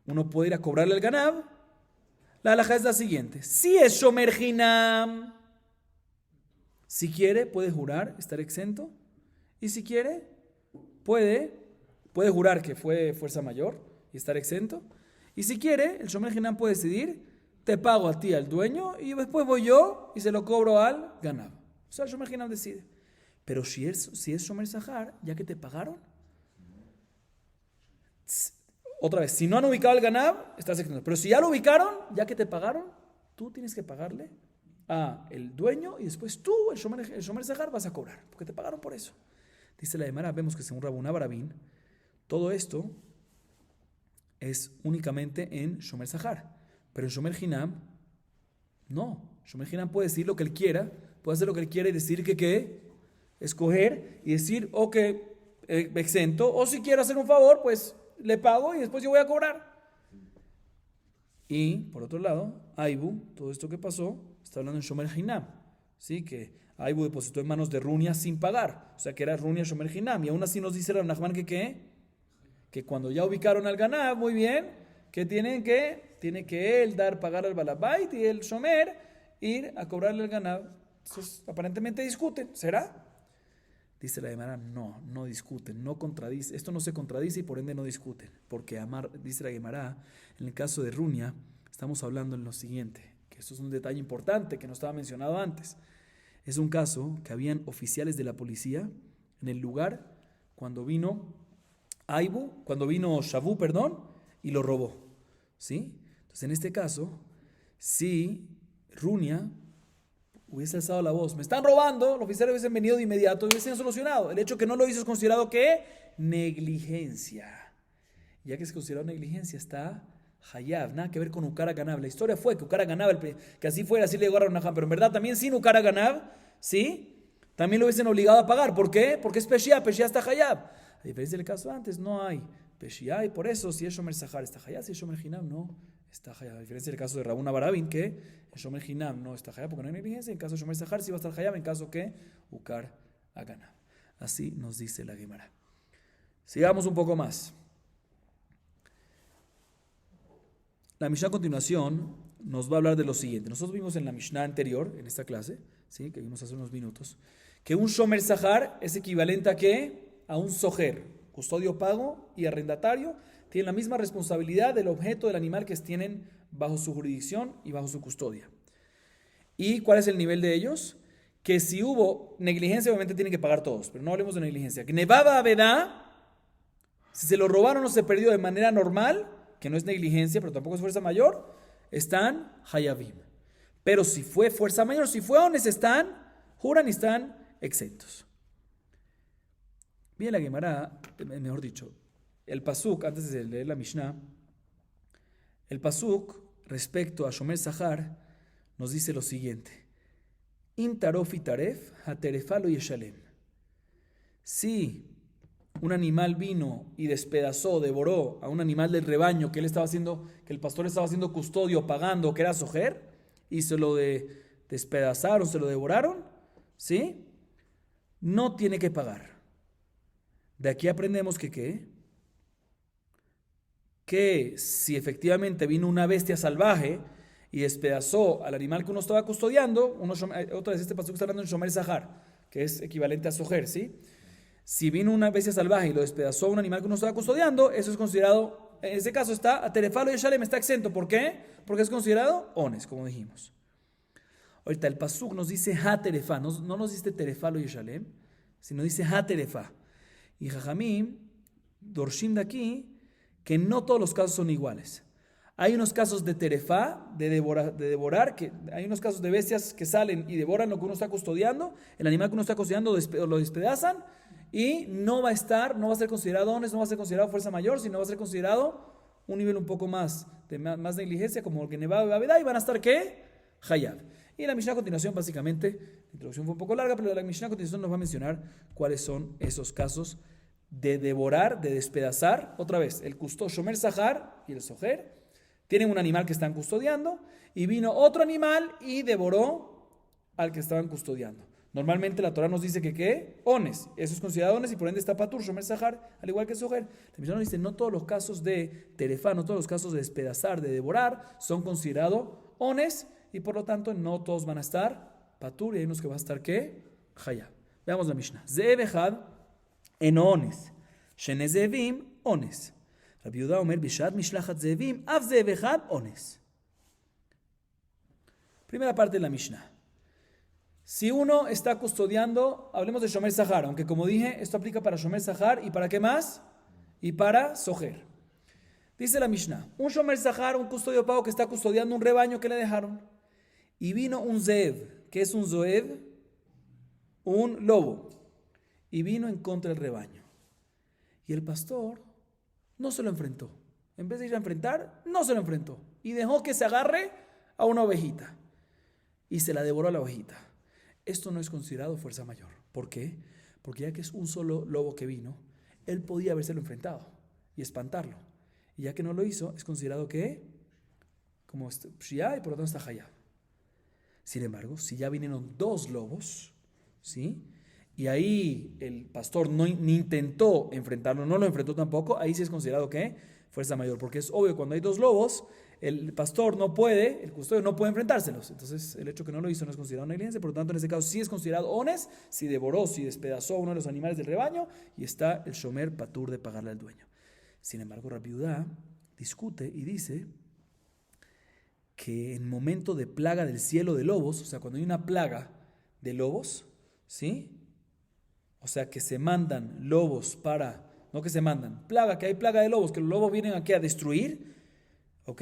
uno puede ir a cobrarle al ganab, la halajá es la siguiente. Si es shomer hinam, si quiere, puede jurar estar exento. Y si quiere, puede jurar que fue fuerza mayor y estar exento. Y si quiere, el Shomer Hinam puede decidir, te pago a ti, al dueño, y después voy yo y se lo cobro al Ganab. O sea, el Shomer Hinam decide. Pero si es Shomer Sahar, ya que te pagaron, otra vez, si no han ubicado al Ganab, estás exento. Pero si ya lo ubicaron, ya que te pagaron, tú tienes que pagarle a el dueño y después tú, el Shomer Sahar, vas a cobrar, porque te pagaron por eso. Dice la Gemara, vemos que según Rabuna Barabín, todo esto es únicamente en Shomer Sahar. Pero en Shomer Hinam, no. Shomer Hinam puede decir lo que él quiera, puede hacer lo que él quiera y decir que escoger y decir, ok, exento, o si quiero hacer un favor, pues le pago y después yo voy a cobrar. Y, por otro lado, Aibu, todo esto que pasó, está hablando en Shomer Hinam. ¿Sí? Que Aibu depositó en manos de Runia sin pagar. O sea, que era Runia Shomer Hinam. Y aún así nos dice Rav Nachman que cuando ya ubicaron al Ganab, muy bien, que tiene que él pagar al Balabait y el Shomer ir a cobrarle al Ganab. Entonces, aparentemente discuten, ¿será? Dice la Gemara, no discuten, no contradice. Esto no se contradice y por ende no discuten. Porque dice la Gemara, en el caso de Runia, estamos hablando en lo siguiente, que esto es un detalle importante que no estaba mencionado antes. Es un caso que habían oficiales de la policía en el lugar cuando vino Shavu, y lo robó. ¿Sí? Entonces, en este caso, si Runia hubiese alzado la voz, me están robando, los oficiales hubiesen venido de inmediato y hubiesen solucionado. El hecho que no lo hizo es considerado ¿qué? Negligencia. Ya que es considerado negligencia, está Hayab, nada que ver con Ukara Ganab. La historia fue que Ukara Ganab, que así fuera, así le llegó a Raunajam, pero en verdad también sin Ukara Ganab, ¿sí? También lo hubiesen obligado a pagar. ¿Por qué? Porque es Peshia está Hayab. A diferencia del caso antes, no hay Peshia y por eso si es Shomer Sahar está Hayab, si es Shomer Hinam no está Hayab. A diferencia del caso de Rabuna Barabin, que en Shomer Hinam no está Hayab porque no hay negligencia, en caso de Shomer Sahar sí va a estar Hayab, en caso que Ukar Ganab. Así nos dice la Gemara. Sigamos un poco más. La Mishnah a continuación nos va a hablar de lo siguiente. Nosotros vimos en la Mishnah anterior, en esta clase, ¿sí? Que vimos hace unos minutos, que un Shomer Sahar es equivalente a ¿qué? A un Sojer, custodio pago y arrendatario, tienen la misma responsabilidad del objeto del animal que tienen bajo su jurisdicción y bajo su custodia. ¿Y cuál es el nivel de ellos? Que si hubo negligencia, obviamente tienen que pagar todos, pero no hablemos de negligencia. Gnevaba Abedá, si se lo robaron o se perdió de manera normal, que no es negligencia, pero tampoco es fuerza mayor, están Hayavim. Pero si fue fuerza mayor, si fue ones, juran y están exentos. Bien, la Gemara, mejor dicho, el Pasuk, antes de leer la Mishnah, el Pasuk respecto a Shomer Sahar nos dice lo siguiente: In tarof y taref, haterefalo yeshalem. Si un animal vino y despedazó, devoró a un animal del rebaño que el pastor estaba haciendo custodio, pagando, que era sojer, y se lo despedazaron, se lo devoraron, ¿sí? No tiene que pagar. De aquí aprendemos que si efectivamente vino una bestia salvaje y despedazó al animal que uno estaba custodiando, otra vez este pastor está hablando en Shomer Sahar, que es equivalente a sojer, ¿sí? Si vino una bestia salvaje y lo despedazó a un animal que uno estaba custodiando, eso es considerado, en ese caso está, a Terefalo y Shalem está exento. ¿Por qué? Porque es considerado ones, como dijimos. Ahorita el pasuk nos dice ha terefa, no nos dice Terefalo y Shalem, sino dice ha terefa. Y Jajamim, Dorshim de aquí, que no todos los casos son iguales. Hay unos casos de terefá, de devorar, que hay unos casos de bestias que salen y devoran lo que uno está custodiando, el animal que uno está custodiando lo despedazan y no va a ser considerado ones, no va a ser considerado fuerza mayor, sino va a ser considerado un nivel un poco más de más negligencia, como el que nevaba y babedá, y van a estar ¿qué? Hayab. Y la Mishnah a continuación, básicamente, la introducción fue un poco larga, pero la Mishnah a continuación nos va a mencionar cuáles son esos casos de devorar, de despedazar. Otra vez, el custodio, Shomer Sahar y el Sojer tienen un animal que están custodiando y vino otro animal y devoró al que estaban custodiando. Normalmente la Torah nos dice que ¿qué? Ones. Eso es considerado ones y por ende está patur, Shomer Sahar, al igual que el Sojer. La Mishnah nos dice, no todos los casos de terefá, no todos los casos de despedazar, de devorar, son considerados ones y por lo tanto no todos van a estar patur y hay unos que van a estar ¿qué? Hayab. Veamos la Mishnah. Ze'ev echad en ones. Shene ze'evim ones. Rabbi Yehuda Omer bishat mishlachat ze'evim av ze'ev echad ones. Primera parte de la Mishnah. Si uno está custodiando, hablemos de Shomer Sahar, aunque como dije, esto aplica para Shomer Sahar y para ¿qué más? Y para Sojer. Dice la Mishnah, un Shomer Sahar, un custodio pago que está custodiando un rebaño que le dejaron. Y vino un Zeev, que es un Zoev, un lobo. Y vino en contra del rebaño. Y el pastor no se lo enfrentó. En vez de ir a enfrentar, no se lo enfrentó. Y dejó que se agarre a una ovejita. Y se la devoró a la ovejita. Esto no es considerado fuerza mayor. ¿Por qué? Porque ya que es un solo lobo que vino, él podía habérselo enfrentado y espantarlo. Y ya que no lo hizo, es considerado que como Shia y por lo tanto está Hayab. Sin embargo, si ya vinieron dos lobos, ¿sí? Y ahí el pastor ni intentó enfrentarlo, no lo enfrentó tampoco, ahí sí es considerado que fuerza mayor, porque es obvio, cuando hay dos lobos, el pastor no puede, el custodio no puede enfrentárselos. Entonces, el hecho que no lo hizo no es considerado negligencia, por lo tanto, en este caso sí es considerado ones, si devoró, si despedazó a uno de los animales del rebaño, y está el shomer patur de pagarle al dueño. Sin embargo, Rabbi Judá discute y dice que en momento de plaga del cielo de lobos, o sea, cuando hay una plaga de lobos, ¿sí? O sea, que se mandan lobos para, no que se mandan, plaga, que hay plaga de lobos, que los lobos vienen aquí a destruir, ¿ok?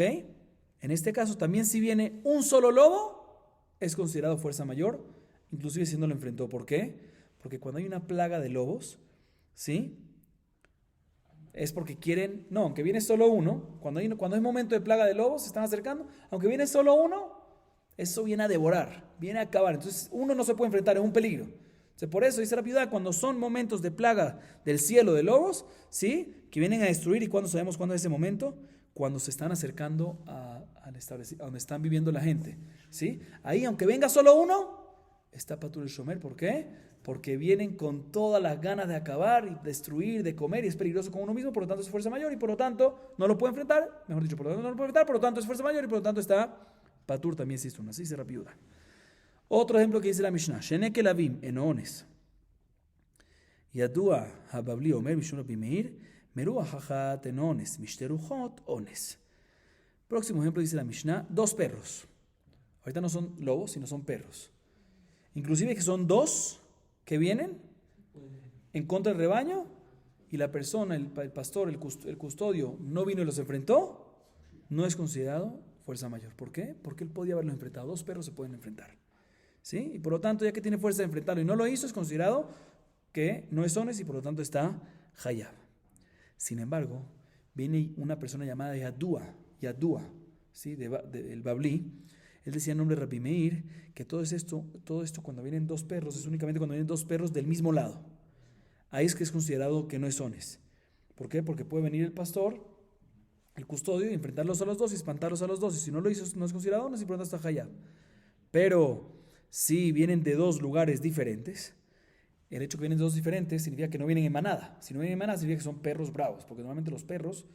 En este caso también si viene un solo lobo, es considerado fuerza mayor, inclusive si no lo enfrentó. ¿Por qué? Porque cuando hay una plaga de lobos, ¿sí? Es porque quieren, no, aunque viene solo uno, cuando es momento de plaga de lobos, se están acercando, aunque viene solo uno, eso viene a devorar, viene a acabar. Entonces uno no se puede enfrentar, es un peligro. Entonces, por eso dice la Piedad, cuando son momentos de plaga del cielo de lobos, ¿sí? Que vienen a destruir, ¿y cuándo sabemos cuándo es ese momento? Cuando se están acercando a donde están viviendo la gente, ¿sí? Ahí, aunque venga solo uno, está Patur el Shomer. ¿Por qué? Porque vienen con todas las ganas de acabar y destruir, de comer, y es peligroso con uno mismo, por lo tanto es fuerza mayor y por lo tanto no lo puede enfrentar, mejor dicho, por lo tanto no lo puede enfrentar, por lo tanto es fuerza mayor y por lo tanto está Patur también si es una, así se rapiuda. Otro ejemplo que dice la Mishnah, Sheneke Lavim en Ones, Yadua Hababli Omer Mishun Rabbi Meir, Merua Jajat en Ones, Mishterujot Ones. Próximo ejemplo dice la Mishnah, dos perros. Ahorita no son lobos, sino son perros. Inclusive que son dos que vienen en contra del rebaño y la persona, el pastor, el custodio, no vino y los enfrentó, no es considerado fuerza mayor. ¿Por qué? Porque él podía haberlos enfrentado. Dos perros se pueden enfrentar, ¿sí? Y por lo tanto, ya que tiene fuerza de enfrentarlo y no lo hizo, es considerado que no es ones y por lo tanto está hayab. Sin embargo, viene una persona llamada Yadua, ¿sí? El Babli. Él decía en nombre de Rabbi Meir que todo esto cuando vienen dos perros es únicamente cuando vienen dos perros del mismo lado. Ahí es que es considerado que no es ones. ¿Por qué? Porque puede venir el pastor, el custodio, y enfrentarlos a los dos y espantarlos a los dos. Y si no lo hizo, no es considerado ones y por lo tanto está hayab. Pero si vienen de dos lugares diferentes, el hecho que vienen de dos diferentes significa que no vienen en manada. Si no vienen en manada significa que son perros bravos, porque normalmente los perros,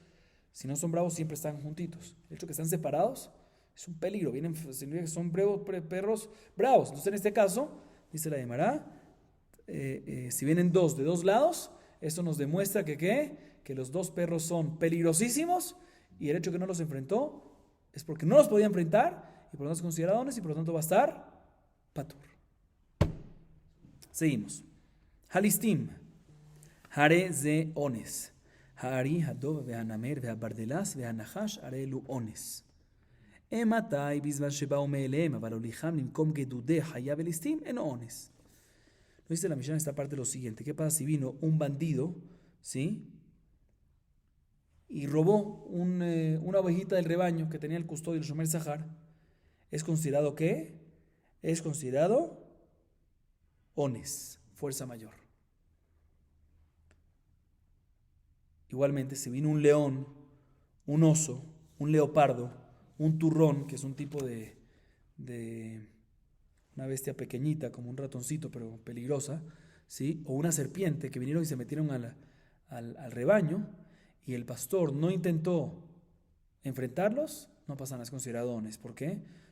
si no son bravos, siempre están juntitos. El hecho que están separados es un peligro, significa que son perros bravos. Entonces en este caso, dice la Gemara, si vienen dos de dos lados, eso nos demuestra que los dos perros son peligrosísimos y el hecho que no los enfrentó es porque no los podía enfrentar y por lo tanto es considerado ones y por lo tanto va a estar patur. Seguimos. Halistim, hare ze ones, hari hadov ve'anamer ve'abardelas ve'anachash hare elu ones. Ematai bizvan shebao meelem avaloliham nimkom gedude hayab elistim en ones. Lo dice la Mishnah en esta parte lo siguiente: ¿qué pasa si vino un bandido, ¿sí? Y robó una ovejita del rebaño que tenía el custodio del Shomer Sahar? ¿Es considerado qué? Es considerado ones, fuerza mayor. Igualmente, si vino un león, un oso, un leopardo, un turrón, que es un tipo de una bestia pequeñita, como un ratoncito, pero peligrosa, ¿sí? O una serpiente que vinieron y se metieron al rebaño y el pastor no intentó enfrentarlos, no pasa nada, es considerado ones. ¿Por qué?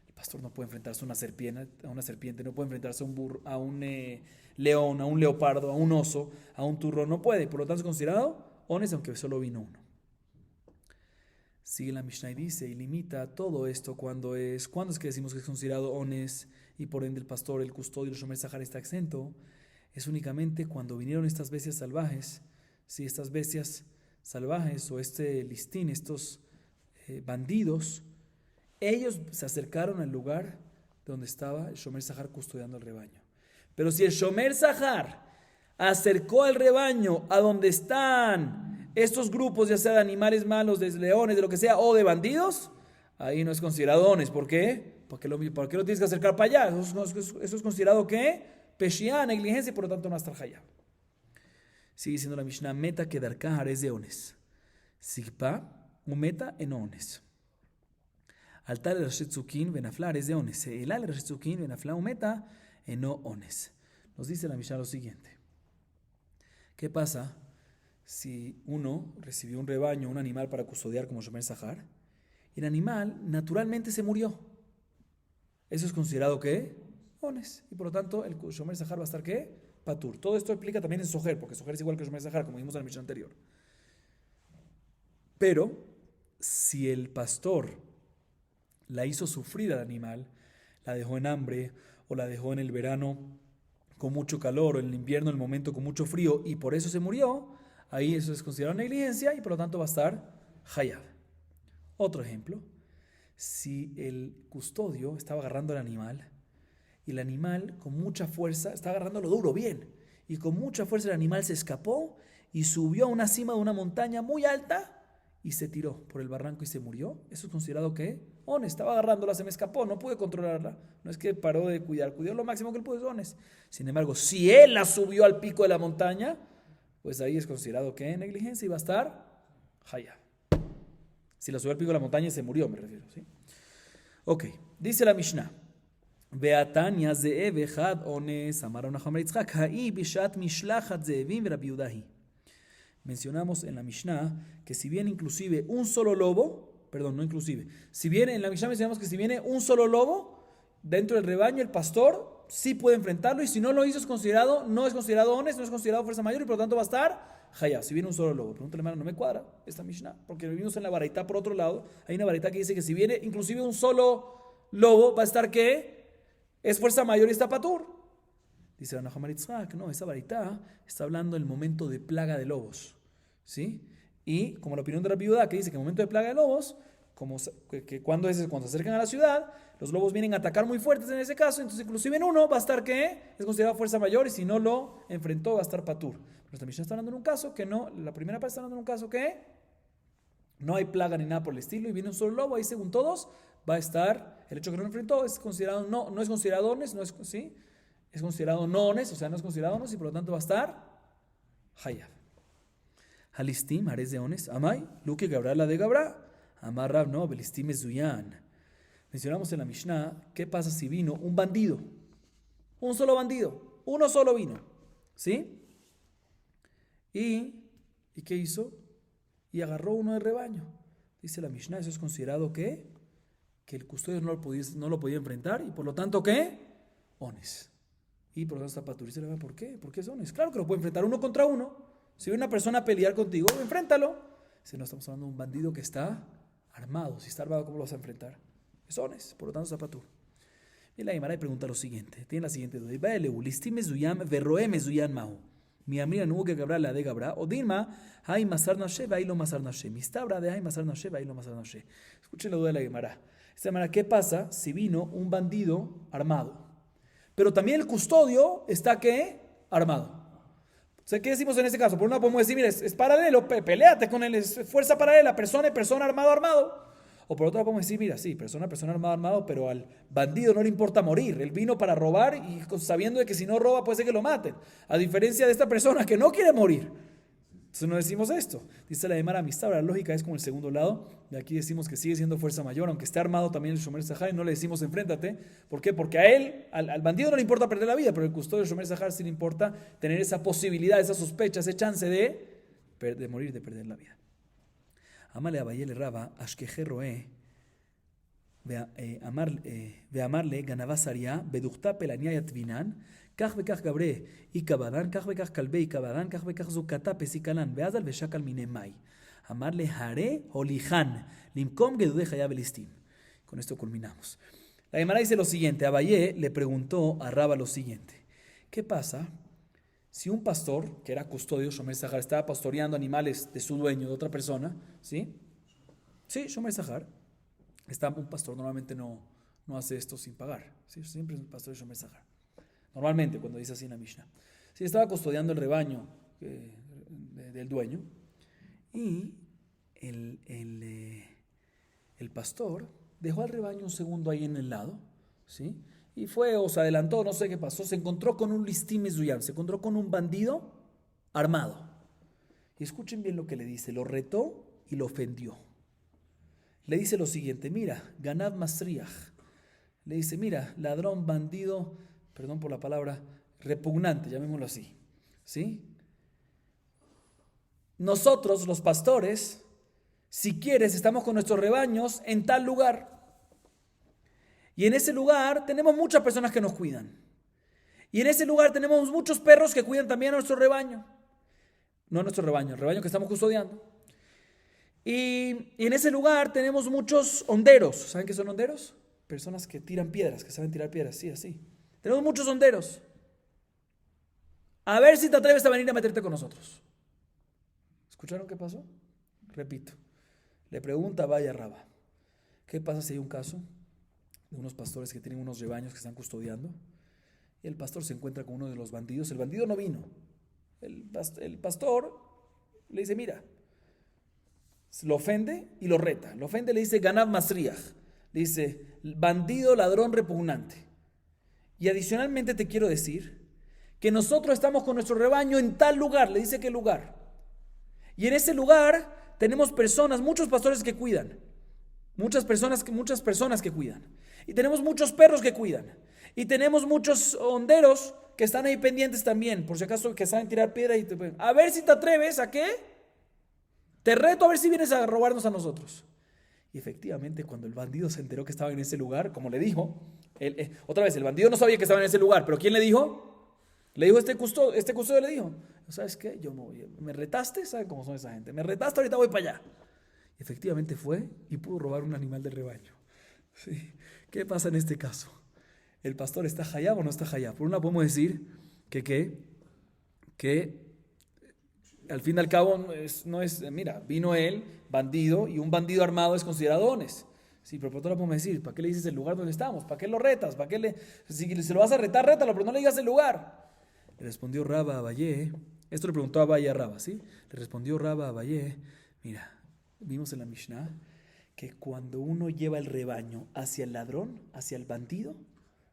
El pastor no puede enfrentarse a una serpiente, no puede enfrentarse a un león, a un leopardo, a un oso, a un turrón, no puede, por lo tanto es considerado ones, aunque solo vino uno. Sigue la Mishnah y dice, y limita todo esto ¿cuándo es que decimos que es considerado ones y por ende el pastor, el custodio, el Shomer Sahar está exento? Es únicamente cuando vinieron estas bestias salvajes, si estas bestias salvajes o listín, estos bandidos, ellos se acercaron al lugar donde estaba el Shomer Sahar custodiando el rebaño. Pero si el Shomer Sahar acercó al rebaño a donde están estos grupos, ya sea de animales malos, de leones, de lo que sea, o de bandidos, ahí no es considerado ones. ¿Por qué? ¿Por qué lo tienes que acercar para allá? Eso es considerado ¿qué? Peshia, negligencia, y por lo tanto no hasta el hayab. Sigue diciendo la Mishnah, meta que darkahar es de ones. Sigpa, un meta en ones. Altar el rashetzukin benaflar es de ones. Elal el rashetzukin benaflar un meta en no ones. Nos dice la Mishnah lo siguiente. ¿Qué pasa si uno recibió un rebaño, un animal para custodiar como Shomer Sahar, El animal naturalmente se murió. ¿Eso es considerado qué? Ones. Y por lo tanto, el Shomer Zahar va a estar ¿qué? Patur. Todo esto explica también en Soher, porque Soher es igual que Shomer Zahar, como vimos en la Mishnah anterior. Pero, si el pastor la hizo sufrir al animal, la dejó en hambre, o la dejó en el verano con mucho calor, o en el invierno en el momento con mucho frío, y por eso se murió, ahí eso es considerado negligencia, y por lo tanto va a estar hayab. Otro ejemplo, si el custodio estaba agarrando al animal, y el animal con mucha fuerza, está agarrándolo duro, bien, y con mucha fuerza el animal se escapó y subió a una cima de una montaña muy alta y se tiró por el barranco y se murió. ¿Eso es considerado qué? Ones, estaba agarrándola, se me escapó, no pude controlarla. No es que paró de cuidar, cuidó lo máximo que él pudo, es ones. Sin embargo, si él la subió al pico de la montaña, pues ahí es considerado ¿qué? Negligencia y va a estar hayab. Si la subió al pico de la montaña y se murió, me refiero, ¿sí? Ok, dice la Mishnah. Beatania ze'ev echad ones, amar Rav Nachman bar Yitzchak, ha'i bishat mishlachat ze'evim v'Rabbi Yehuda hi. Mencionamos en la Mishnah que si viene inclusive un solo lobo, perdón, no inclusive, si viene en la Mishnah mencionamos que si viene un solo lobo dentro del rebaño, el pastor sí puede enfrentarlo, y si no lo hizo es considerado, no es considerado ones, no es considerado fuerza mayor, y por lo tanto va a estar hayab. Si viene un solo lobo, pregúntale, hermano, no me cuadra esta Mishnah, porque vivimos en la baraita por otro lado, hay una baraita que dice que si viene inclusive un solo lobo, va a estar ¿qué? Es fuerza mayor y está patur. Dice Rav Nachman bar Yitzchak, no, esa varita está hablando del momento de plaga de lobos, ¿sí? Y como la opinión de Rabbi Yehuda, que dice que en el momento de plaga de lobos, cuando se acercan a la ciudad, los lobos vienen a atacar muy fuertes en ese caso, entonces inclusive en uno va a estar ¿qué? Es considerado fuerza mayor, y si no lo enfrentó va a estar patur. Pero esta Mishnah está hablando en un caso que no, la primera parte está hablando en un caso que no hay plaga ni nada por el estilo, y viene un solo lobo, ahí según todos va a estar, el hecho que no lo enfrentó es considerado no es considerado ones, no es, ¿sí? Es considerado no ones, o sea, no es considerado ones, y por lo tanto va a estar hayab. Halistim, ares de ones, amai, luke gabra la de gabra, amar rab no, belistim es zuyan. Mencionamos en la Mishnah, ¿qué pasa si vino un bandido? Un solo bandido, uno solo vino, ¿sí? ¿Y qué hizo? Y agarró uno del rebaño. Dice la Mishnah, eso es considerado ¿qué? Que el custodio no lo podía enfrentar, y por lo tanto ¿qué? Ones. Y por lo tanto está patur. Dice, ¿por qué? ¿Por qué es ones? Claro que lo puede enfrentar uno contra uno. Si ve una persona a pelear contigo, enfréntalo. Si no, estamos hablando de un bandido que está armado. Si está armado, ¿cómo lo vas a enfrentar? Es ones, por lo tanto está patur. Y la Gemara pregunta lo siguiente, tiene la siguiente duda. Mi amiga no hubo que Gabra la de Gabra, o Dilma, hay masar nashe, va lo masar nashe. Mi stabra de hay masar nashe, va lo masar nashe. Escuchen la duda de la Gemara. Esta Gemara, ¿qué pasa si vino un bandido armado? Pero también el custodio está ¿qué? Armado. O sea, ¿qué decimos en este caso? Por una podemos decir, mira, es paralelo, peléate con él, es fuerza paralela, persona, armado. O por otra podemos decir, mira, sí, persona, armado, pero al bandido no le importa morir. Él vino para robar y sabiendo de que si no roba puede ser que lo maten. A diferencia de esta persona que no quiere morir. Entonces no decimos esto. Dice la Gemara amistad, la lógica es como el segundo lado. De aquí decimos que sigue siendo fuerza mayor, aunque esté armado también el Shomer Zahar, y no le decimos enfréntate. ¿Por qué? Porque a él, al bandido no le importa perder la vida, pero el custodio del Shomer Zahar sí le importa tener esa posibilidad, esa sospecha, ese chance de morir, de perder la vida. Amale Abaye le raba, ashkeje roe, veamarle ganaba saria, bedukta pelania yatvinan, כך וכך גברי יקבדן, כך וכך כלבי יקבדן, כך וכך זוקתה פסיקלן, ואז על ושקל מיני מאי. אמר להרה הוליחן, למקום גדודי חיה וליסטים. Con esto culminamos. La Gemara dice lo siguiente, Abayé le preguntó a Raba lo siguiente, ¿qué pasa si un pastor, que era custodio, Shomer Zahar, estaba pastoreando animales de su dueño, de otra persona, ¿sí? Sí, Shomer Zahar. Un pastor normalmente no hace esto sin pagar, ¿sí? Siempre es un pastor de Shomer Zahar. Normalmente, cuando dice así en la Mishnah. Sí, estaba custodiando el rebaño del dueño, y el pastor dejó al rebaño un segundo ahí en el lado, ¿sí? Y fue o se adelantó, no sé qué pasó, se encontró con un listim mezuyam, se encontró con un bandido armado. Y escuchen bien lo que le dice, lo retó y lo ofendió. Le dice lo siguiente, mira, Ganav Masriach, le dice, mira, ladrón, bandido, perdón por la palabra, repugnante, llamémoslo así, ¿sí? Nosotros, los pastores, si quieres, estamos con nuestros rebaños en tal lugar. Y en ese lugar tenemos muchas personas que nos cuidan. Y en ese lugar tenemos muchos perros que cuidan también a nuestro rebaño. No a nuestro rebaño, el rebaño que estamos custodiando. Y en ese lugar tenemos muchos honderos. ¿Saben qué son honderos? Personas que tiran piedras, que saben tirar piedras, sí, así. Tenemos muchos honderos. A ver si te atreves a venir a meterte con nosotros. ¿Escucharon qué pasó? Repito. Le pregunta Vaya Raba, ¿qué pasa si hay un caso de unos pastores que tienen unos rebaños que están custodiando? Y el pastor se encuentra con uno de los bandidos. El bandido no vino. El pastor le dice, mira, lo ofende y lo reta. Lo ofende, le dice, Ganav Masriach. Le dice, bandido, ladrón, repugnante. Y adicionalmente te quiero decir que nosotros estamos con nuestro rebaño en tal lugar. Le dice qué lugar. Y en ese lugar tenemos personas, muchos pastores que cuidan. Muchas personas que cuidan. Y tenemos muchos perros que cuidan. Y tenemos muchos honderos que están ahí pendientes también. Por si acaso que saben tirar piedra. A ver si te atreves a qué. Te reto a ver si vienes a robarnos a nosotros. Y efectivamente, cuando el bandido se enteró que estaba en ese lugar, como le dijo, otra vez, el bandido no sabía que estaba en ese lugar, pero ¿quién le dijo? Le dijo este custodio le dijo, ¿sabes qué? Me retaste, ¿saben cómo son esa gente? Me retaste, ahorita voy para allá. Y efectivamente fue y pudo robar un animal del rebaño. ¿Sí? ¿Qué pasa en este caso? ¿El pastor está hayab o no está hayab? Por una podemos decir que al fin y al cabo mira, vino él, bandido, y un bandido armado es considerado ones. Sí, pero por otra podemos decir, ¿para qué le dices el lugar donde estamos? ¿Para qué lo retas? Si se lo vas a retar, rétalo, pero no le digas el lugar. Le respondió Raba Abayé, esto le preguntó a Vaya Raba, ¿sí? Le respondió Raba Abayé, mira, vimos en la Mishnah que cuando uno lleva el rebaño hacia el ladrón, hacia el bandido,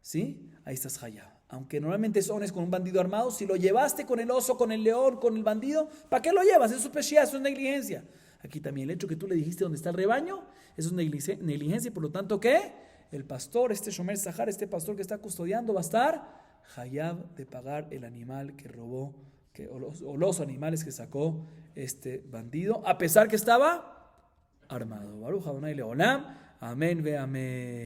¿sí? Ahí estás hayab. Aunque normalmente son con un bandido armado, si lo llevaste con el oso, con el león, con el bandido, ¿para qué lo llevas? Eso es peshia, eso es negligencia. Aquí también el hecho que tú le dijiste dónde está el rebaño, eso es negligencia, y por lo tanto, ¿qué? El pastor, este Shomer Sahar, este pastor que está custodiando, va a estar hayab de pagar el animal que robó, o los animales que sacó este bandido, a pesar que estaba armado. Baruch Adonai Leolam. Amén ve amén.